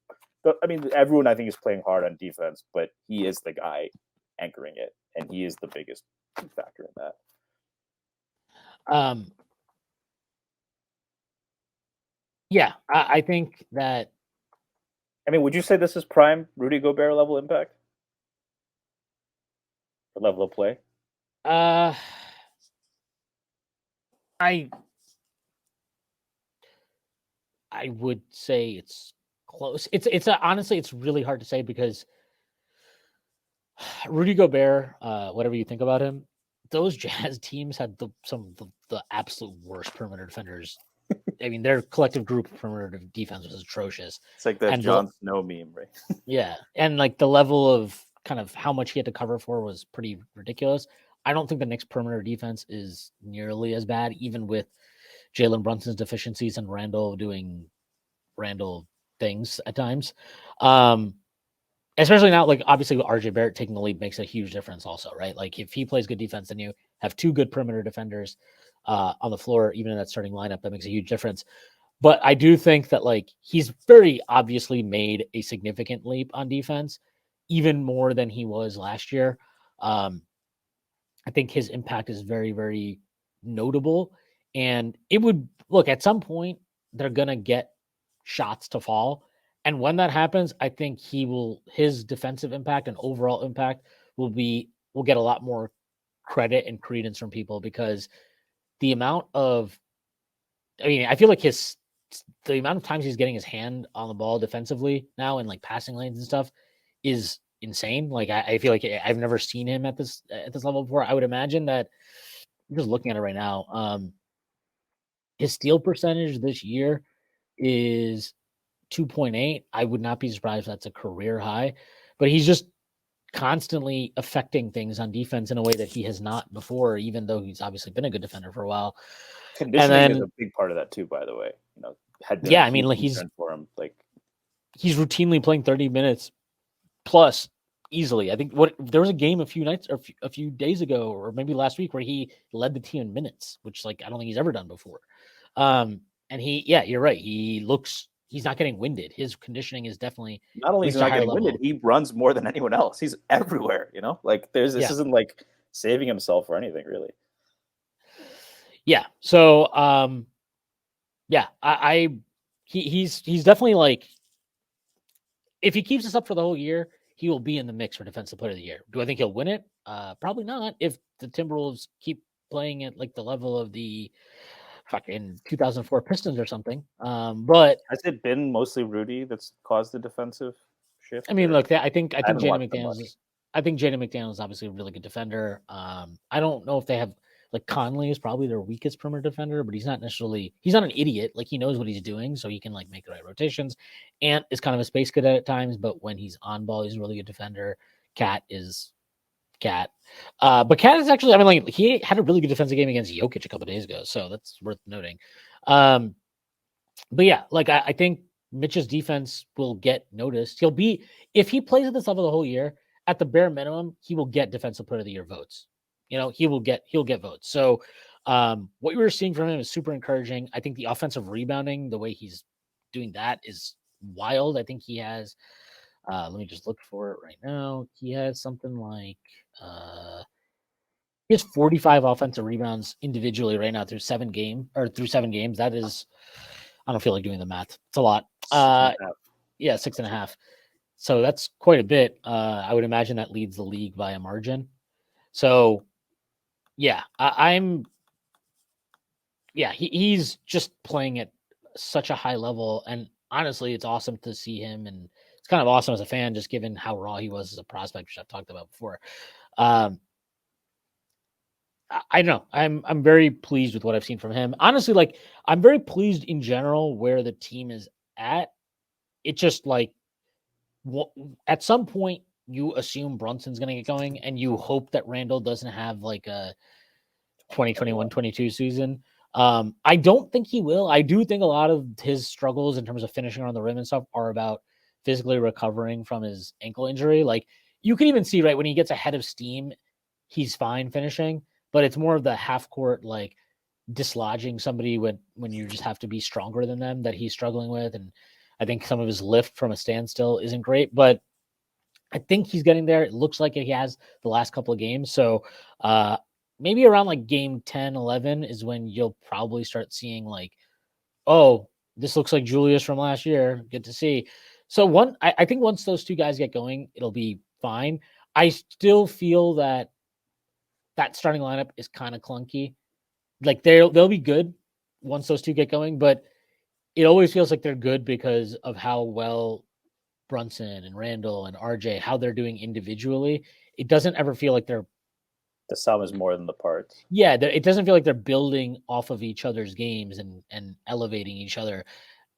everyone I think is playing hard on defense, but he is the guy anchoring it, and he is the biggest factor in that. I think that. Would you say this is prime Rudy Gobert level impact? The level of play? I would say it's close. Honestly, it's really hard to say, because Rudy Gobert, whatever you think about him, those Jazz teams had some of the absolute worst perimeter defenders. Their collective group of perimeter defense was atrocious. It's like that Jon Snow meme, right? Yeah, and like the level of kind of how much he had to cover for was pretty ridiculous. I don't think the Knicks perimeter defense is nearly as bad, even with Jalen Brunson's deficiencies and Randall doing Randall things at times. Especially now, like obviously RJ Barrett taking the lead makes a huge difference also, right? Like if he plays good defense, then you have 2 good perimeter defenders on the floor, even in that starting lineup, that makes a huge difference. But I do think that like he's very obviously made a significant leap on defense, even more than he was last year. I think his impact is very, very notable. And it would look, at some point, they're going to get shots to fall. And when that happens, I think his defensive impact and overall impact will get a lot more credit and credence from people, because the amount of, I feel like the amount of times he's getting his hand on the ball defensively now in like passing lanes and stuff is insane. Like I feel like I've never seen him at this level before. I would imagine that, I'm just looking at it right now, his steal percentage this year is 2.8. I would not be surprised if that's a career high, but he's just constantly affecting things on defense in a way that he has not before, even though he's obviously been a good defender for a while. Conditioning is a big part of that too, by the way. He's for him. Like he's routinely playing 30 minutes plus easily. I think there was a game a few days ago, or maybe last week, where he led the team in minutes, which like I don't think he's ever done before. And you're right. He looks he's not getting winded. His conditioning is definitely not only is he reached a not higher getting level. winded, he runs more than anyone else. He's everywhere, you know. Like this isn't like saving himself or anything really. Yeah. So he's definitely like, if he keeps this up for the whole year, he will be in the mix for defensive player of the year. Do I think he'll win it? Probably not. If the Timberwolves keep playing at like the level of the fucking 2004 Pistons or something. But has it been mostly Rudy that's caused the defensive shift? I mean, look, I think Jaden McDaniels is obviously a really good defender. I don't know if they have, like, Conley is probably their weakest perimeter defender, but he's not an idiot. Like, he knows what he's doing, so he can like make the right rotations. Ant is kind of a space cadet at times, but when he's on ball, he's a really good defender. Cat is Cat. But Cat is actually, I mean, like, he had a really good defensive game against Jokic a couple days ago, so that's worth noting. But yeah, like I think Mitch's defense will get noticed. He'll be, if he plays at this level the whole year, at the bare minimum, he will get defensive player of the year votes. You know, he'll get votes. So what you were seeing from him is super encouraging. I think the offensive rebounding, the way he's doing that, is wild. I think he has, let me just look for it right now. He has something like he has 45 offensive rebounds individually right now through 7 games. That is, I don't feel like doing the math. It's a lot. 6.5. So that's quite a bit. I would imagine that leads the league by a margin. So yeah, he's just playing at such a high level. And honestly, it's awesome to see him. And it's kind of awesome as a fan, just given how raw he was as a prospect, which I've talked about before. I know I'm very pleased with what I've seen from him. Honestly, like, I'm very pleased in general where the team is at. It just like, at some point you assume Brunson's going to get going, and you hope that Randall doesn't have like a 2021-22 season. I don't think he will. I do think a lot of his struggles in terms of finishing on the rim and stuff are about physically recovering from his ankle injury. Like, you can even see, right, when he gets ahead of steam, he's fine finishing, but it's more of the half court, like, dislodging somebody when you just have to be stronger than them, that he's struggling with. And I think some of his lift from a standstill isn't great, but I think he's getting there. It looks like he has the last couple of games. So maybe around like game 10, 11 is when you'll probably start seeing like, oh, this looks like Julius from last year. Good to see. So I think once those two guys get going, it'll be fine. I still feel that starting lineup is kind of clunky. Like, they'll be good once those two get going, but it always feels like they're good because of how well Brunson and Randall and RJ, how they're doing individually. It doesn't ever feel like they're, the sum is more than the parts. Yeah, it doesn't feel like they're building off of each other's games and elevating each other.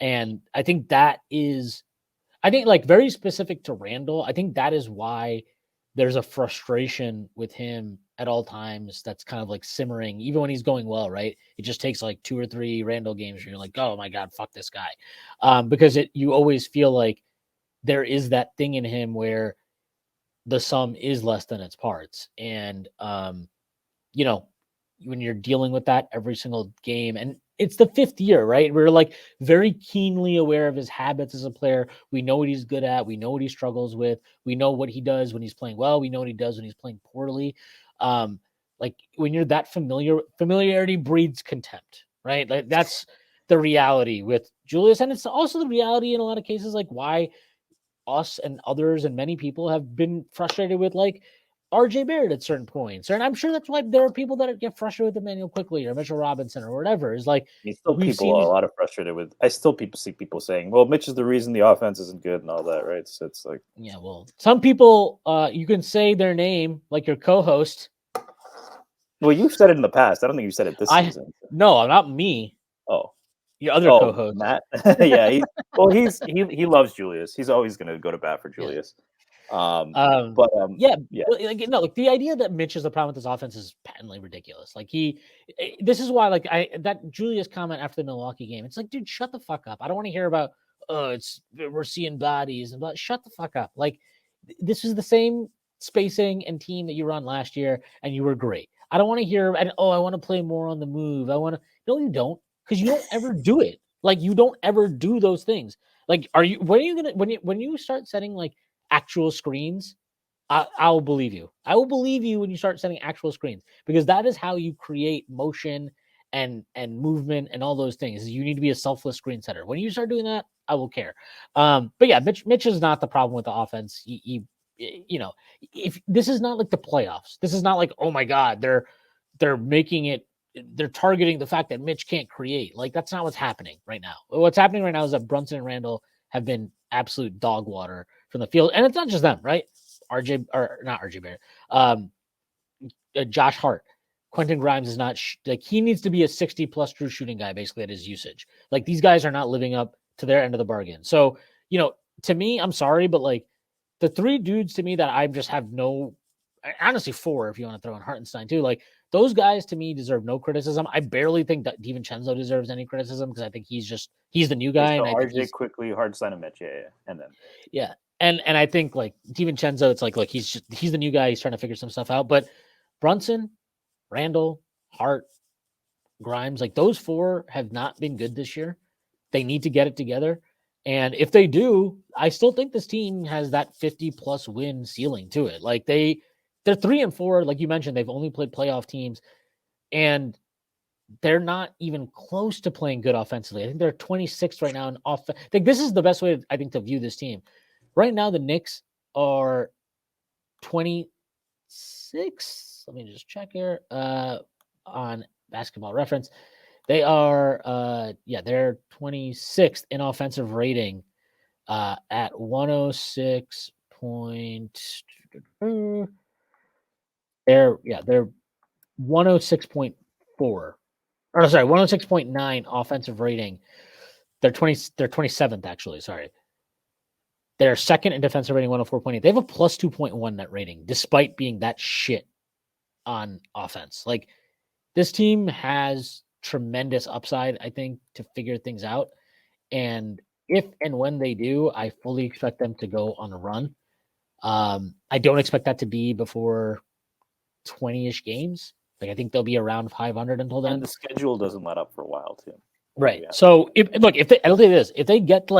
And I think that is, like, very specific to Randall. I think that is why there's a frustration with him at all times that's kind of like simmering, even when he's going well, right? It just takes like 2 or 3 Randall games where you're like, oh my God, fuck this guy. Because you always feel like there is that thing in him where the sum is less than its parts. And, you know, when you're dealing with that every single game, and it's the 5th year, right? We're like very keenly aware of his habits as a player. We know what he's good at. We know what he struggles with. We know what he does when he's playing well. We know what he does when he's playing poorly. Like, when you're that familiarity breeds contempt, right? Like, that's the reality with Julius. And it's also the reality in a lot of cases, like, why us and others and many people have been frustrated with, like, RJ Barrett at certain points. And I'm sure that's why there are people that get frustrated with Emmanuel Quickley or Mitchell Robinson or whatever. Is like, we've seen a lot of frustrated with. I still see people saying, "Well, Mitch is the reason the offense isn't good" and all that, right? So it's like, yeah, well, some people, you can say their name, like your co-host. Well, you've said it in the past. I don't think you said it this season. No, not me. Oh, your other co-host, Matt. Yeah, he loves Julius. He's always going to go to bat for Julius. Like, the idea that Mitch is the problem with this offense is patently ridiculous. Like, this is why, like, that Julius comment after the Milwaukee game, it's like, dude, shut the fuck up. I don't want to hear about, we're seeing bodies, and shut the fuck up. Like, this is the same spacing and team that you run last year, and you were great. I don't want to hear, I want to play more on the move. No, you don't, because you don't ever do it. Like, you don't ever do those things. Like, when are you gonna when you start setting like actual screens? I'll believe you. I will believe you when you start setting actual screens, because that is how you create motion and movement and all those things. You need to be a selfless screen setter. When you start doing that, I will care. But yeah, Mitch is not the problem with the offense. You know, if this is not like the playoffs, this is not like, oh my god, they're making it. They're targeting the fact that Mitch can't create. Like, that's not what's happening right now. What's happening right now is that Brunson and Randall have been absolute dog water from the field, and it's not just them, right? RJ, or not RJ Barrett, Josh Hart, Quentin Grimes is not like, he needs to be a 60 plus true shooting guy basically at his usage. Like, these guys are not living up to their end of the bargain. So, to me, I'm sorry, but like, the three dudes to me that I just have no, honestly, four if you want to throw in Hartenstein too, like, those guys to me deserve no criticism. I barely think that DiVincenzo deserves any criticism, because I think he's the new guy. So And I think RJ, Quickley, Hartenstein, and Mitch, yeah, and then yeah. And I think like DiVincenzo, it's like, look, he's the new guy. He's trying to figure some stuff out. But Brunson, Randall, Hart, Grimes, like, those four have not been good this year. They need to get it together. And if they do, I still think this team has that 50 plus win ceiling to it. Like, they're 3-4. Like you mentioned, they've only played playoff teams, and they're not even close to playing good offensively. I think they're 26th right now in offense. I think this is the best way, I think, to view this team. Right now, the Knicks are 26. Let me just check here on Basketball Reference. They are, they're 26th in offensive rating at 106 point. They're 106.4. Or sorry, 106.9 offensive rating. They're 27th actually. Sorry. They're second in defensive rating, 104.8. They have a plus 2.1 net rating, despite being that shit on offense. Like, this team has tremendous upside, I think, to figure things out. And if and when they do, I fully expect them to go on a run. I don't expect that to be before 20-ish games. Like, I think they'll be around 500 until then. And the schedule doesn't let up for a while too. Right. Yeah. So I'll tell you this, if they get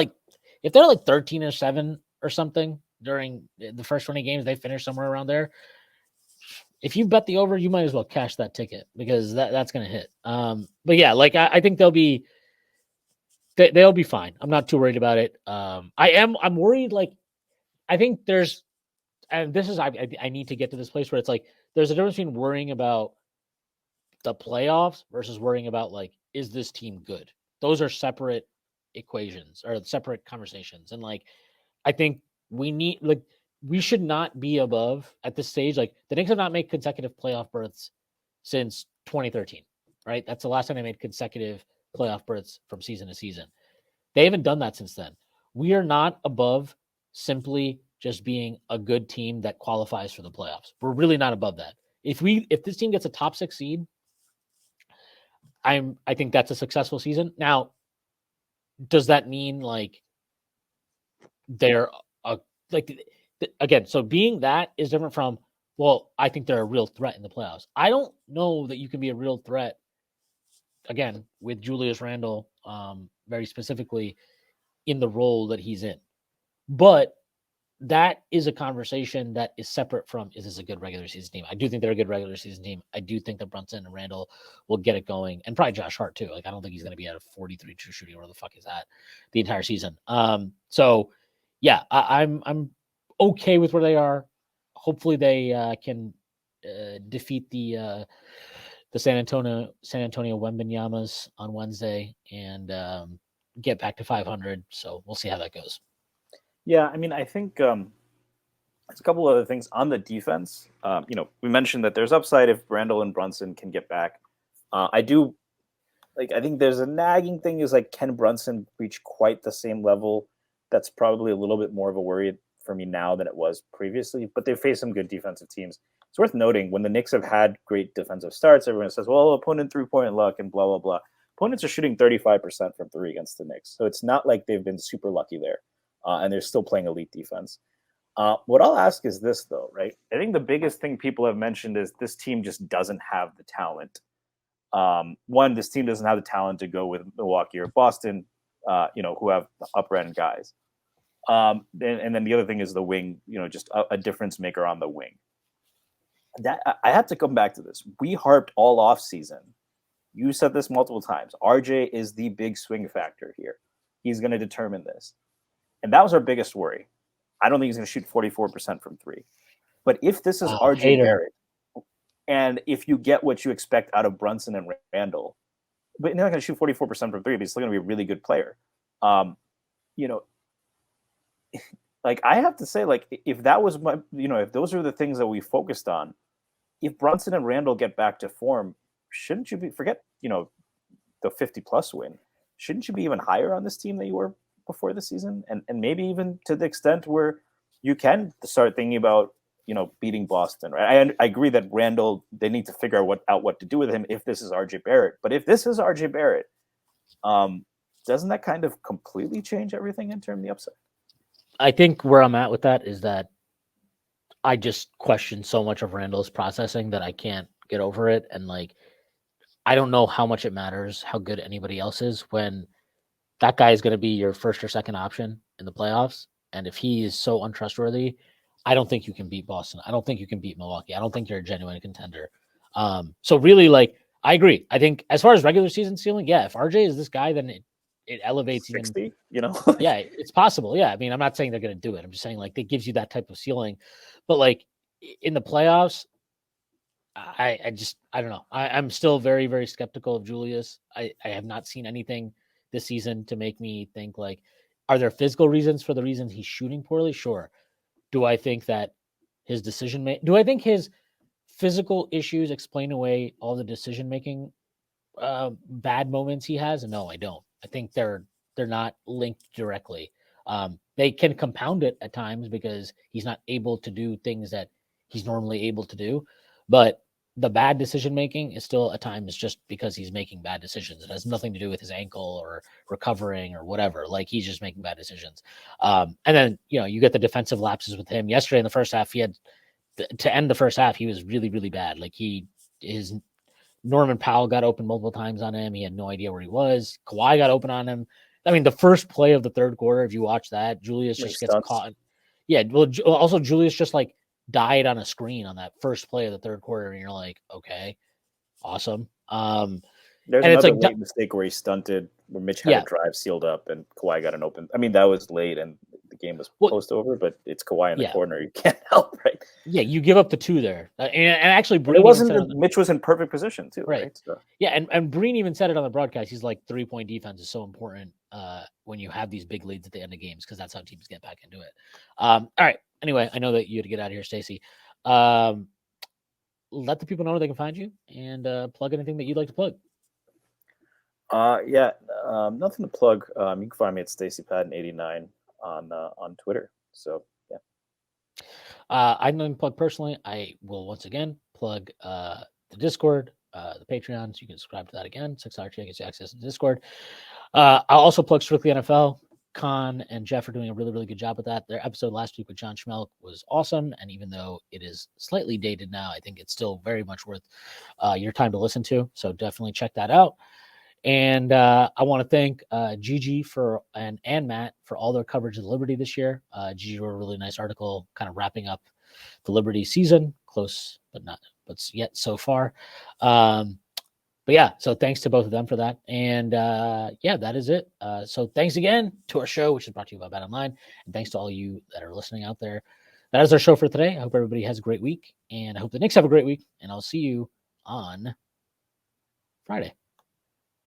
if they're like 13-7 or something during the first 20 games, they finish somewhere around there. If you bet the over, you might as well cash that ticket, because that's going to hit. But yeah, like, I think they'll be fine. I'm not too worried about it. I'm worried. Like, I think there's, and this is, I need to get to this place where it's like, there's a difference between worrying about the playoffs versus worrying about, like, is this team good? Those are separate equations or separate conversations. And like, I think we should not be above at this stage. Like, the Knicks have not made consecutive playoff berths since 2013, right? That's the last time they made consecutive playoff berths from season to season. They haven't done that since then. We are not above simply just being a good team that qualifies for the playoffs. We're really not above that. If this team gets a top 6 seed, I think that's a successful season. Now, does that mean like they're again? So being that is different from, well, I think they're a real threat in the playoffs. I don't know that you can be a real threat again with Julius Randle, very specifically in the role that he's in. But that is a conversation that is separate from, is this a good regular season team? I do think they're a good regular season team. I do think that Brunson and Randall will get it going, and probably Josh Hart too. Like, I don't think he's going to be at a 43 true shooting, where the fuck is that, the entire season. So yeah, I'm okay with where they are. Hopefully they can defeat the San Antonio Wembanyamas on Wednesday and get back to 500. So we'll see how that goes. Yeah, I mean, I think there's a couple other things on the defense. We mentioned that there's upside if Randall and Brunson can get back. I think there's a nagging thing is, like, can Brunson reach quite the same level? That's probably a little bit more of a worry for me now than it was previously, but they've faced some good defensive teams. It's worth noting, when the Knicks have had great defensive starts, everyone says, well, opponent 3-point luck and blah, blah, blah. Opponents are shooting 35% from 3 against the Knicks. So it's not like they've been super lucky there. And they're still playing elite defense. What I'll ask is this, though, right? I think the biggest thing people have mentioned is this team just doesn't have the talent One, this team doesn't have the talent to go with Milwaukee or Boston, who have upper end guys. And then the other thing is the wing, just a difference maker on the wing. That I have to come back to this. We harped all off season. You said this multiple times. RJ is the big swing factor here. He's going to determine this. And that was our biggest worry. I don't think he's going to shoot 44% from three. But if this is RJ Barrett, and if you get what you expect out of Brunson and Randall, but you're not going to shoot 44% from three, but he's still going to be a really good player. Like I have to say, like if that was my, if those are the things that we focused on, if Brunson and Randall get back to form, shouldn't you be forget the 50+ win? Shouldn't you be even higher on this team than you were before the season, and maybe even to the extent where you can start thinking about beating Boston, right? I agree that Randall, they need to figure out what to do with him if this is RJ Barrett. But if this is RJ Barrett, doesn't that kind of completely change everything in terms of the upside? I think where I'm at with that is that I just question so much of Randall's processing that I can't get over it. And like, I don't know how much it matters how good anybody else is when that guy is going to be your first or second option in the playoffs. And if he is so untrustworthy, I don't think you can beat Boston. I don't think you can beat Milwaukee. I don't think you're a genuine contender. So really, like, I agree. I think as far as regular season ceiling, yeah, if RJ is this guy, then it elevates 60, even, yeah, it's possible. Yeah. I mean, I'm not saying they're going to do it. I'm just saying like it gives you that type of ceiling, but like in the playoffs, I don't know. I'm still very, very skeptical of Julius. I have not seen anything this season to make me think like, are there physical reasons for the reasons he's shooting poorly? Sure. Do I think that his do I think his physical issues explain away all the decision-making bad moments he has? No, I don't. I think they're not linked directly. They can compound it at times because he's not able to do things that he's normally able to do. But the bad decision making is still at times just because he's making bad decisions. It has nothing to do with his ankle or recovering or whatever. Like he's just making bad decisions. And then, you get the defensive lapses with him. Yesterday in the first half, he had to end the first half, he was really, really bad. Like Norman Powell got open multiple times on him. He had no idea where he was. Kawhi got open on him. I mean, the first play of the third quarter, if you watch that, Julius just gets caught. Yeah. Well, also Julius just like died on a screen on that first play of the third quarter. And you're like, okay, awesome. There's another late mistake where he stunted, where Mitch had a drive sealed up and Kawhi got an open. I mean, that was late and the game was close over, but it's Kawhi in the corner. You can't help, right? Yeah, you give up the two there. And actually, Breen, it wasn't Mitch was in perfect position too, right? So. Yeah, and Breen even said it on the broadcast. He's like 3-point defense is so important when you have these big leads at the end of games because that's how teams get back into it. All right. Anyway, I know that you had to get out of here, Stacy. Let the people know where they can find you and plug anything that you'd like to plug. Nothing to plug. You can find me at StacyPadden89 on Twitter. So yeah. I'm going to plug personally. I will once again plug the Discord, the Patreon, so you can subscribe to that again. $6 check gets you access to the Discord. I'll also plug Strictly NFL. Con and Jeff are doing a really, really good job with that. Their episode last week with John Schmelk was awesome. And even though it is slightly dated now, I think it's still very much worth your time to listen to. So definitely check that out. And I want to thank Gigi and Matt for all their coverage of the Liberty this year. Gigi wrote a really nice article kind of wrapping up the Liberty season, close but yet so far. But yeah, so thanks to both of them for that. And that is it. So thanks again to our show, which is brought to you by Bet Online. And thanks to all you that are listening out there. That is our show for today. I hope everybody has a great week. And I hope the Knicks have a great week. And I'll see you on Friday.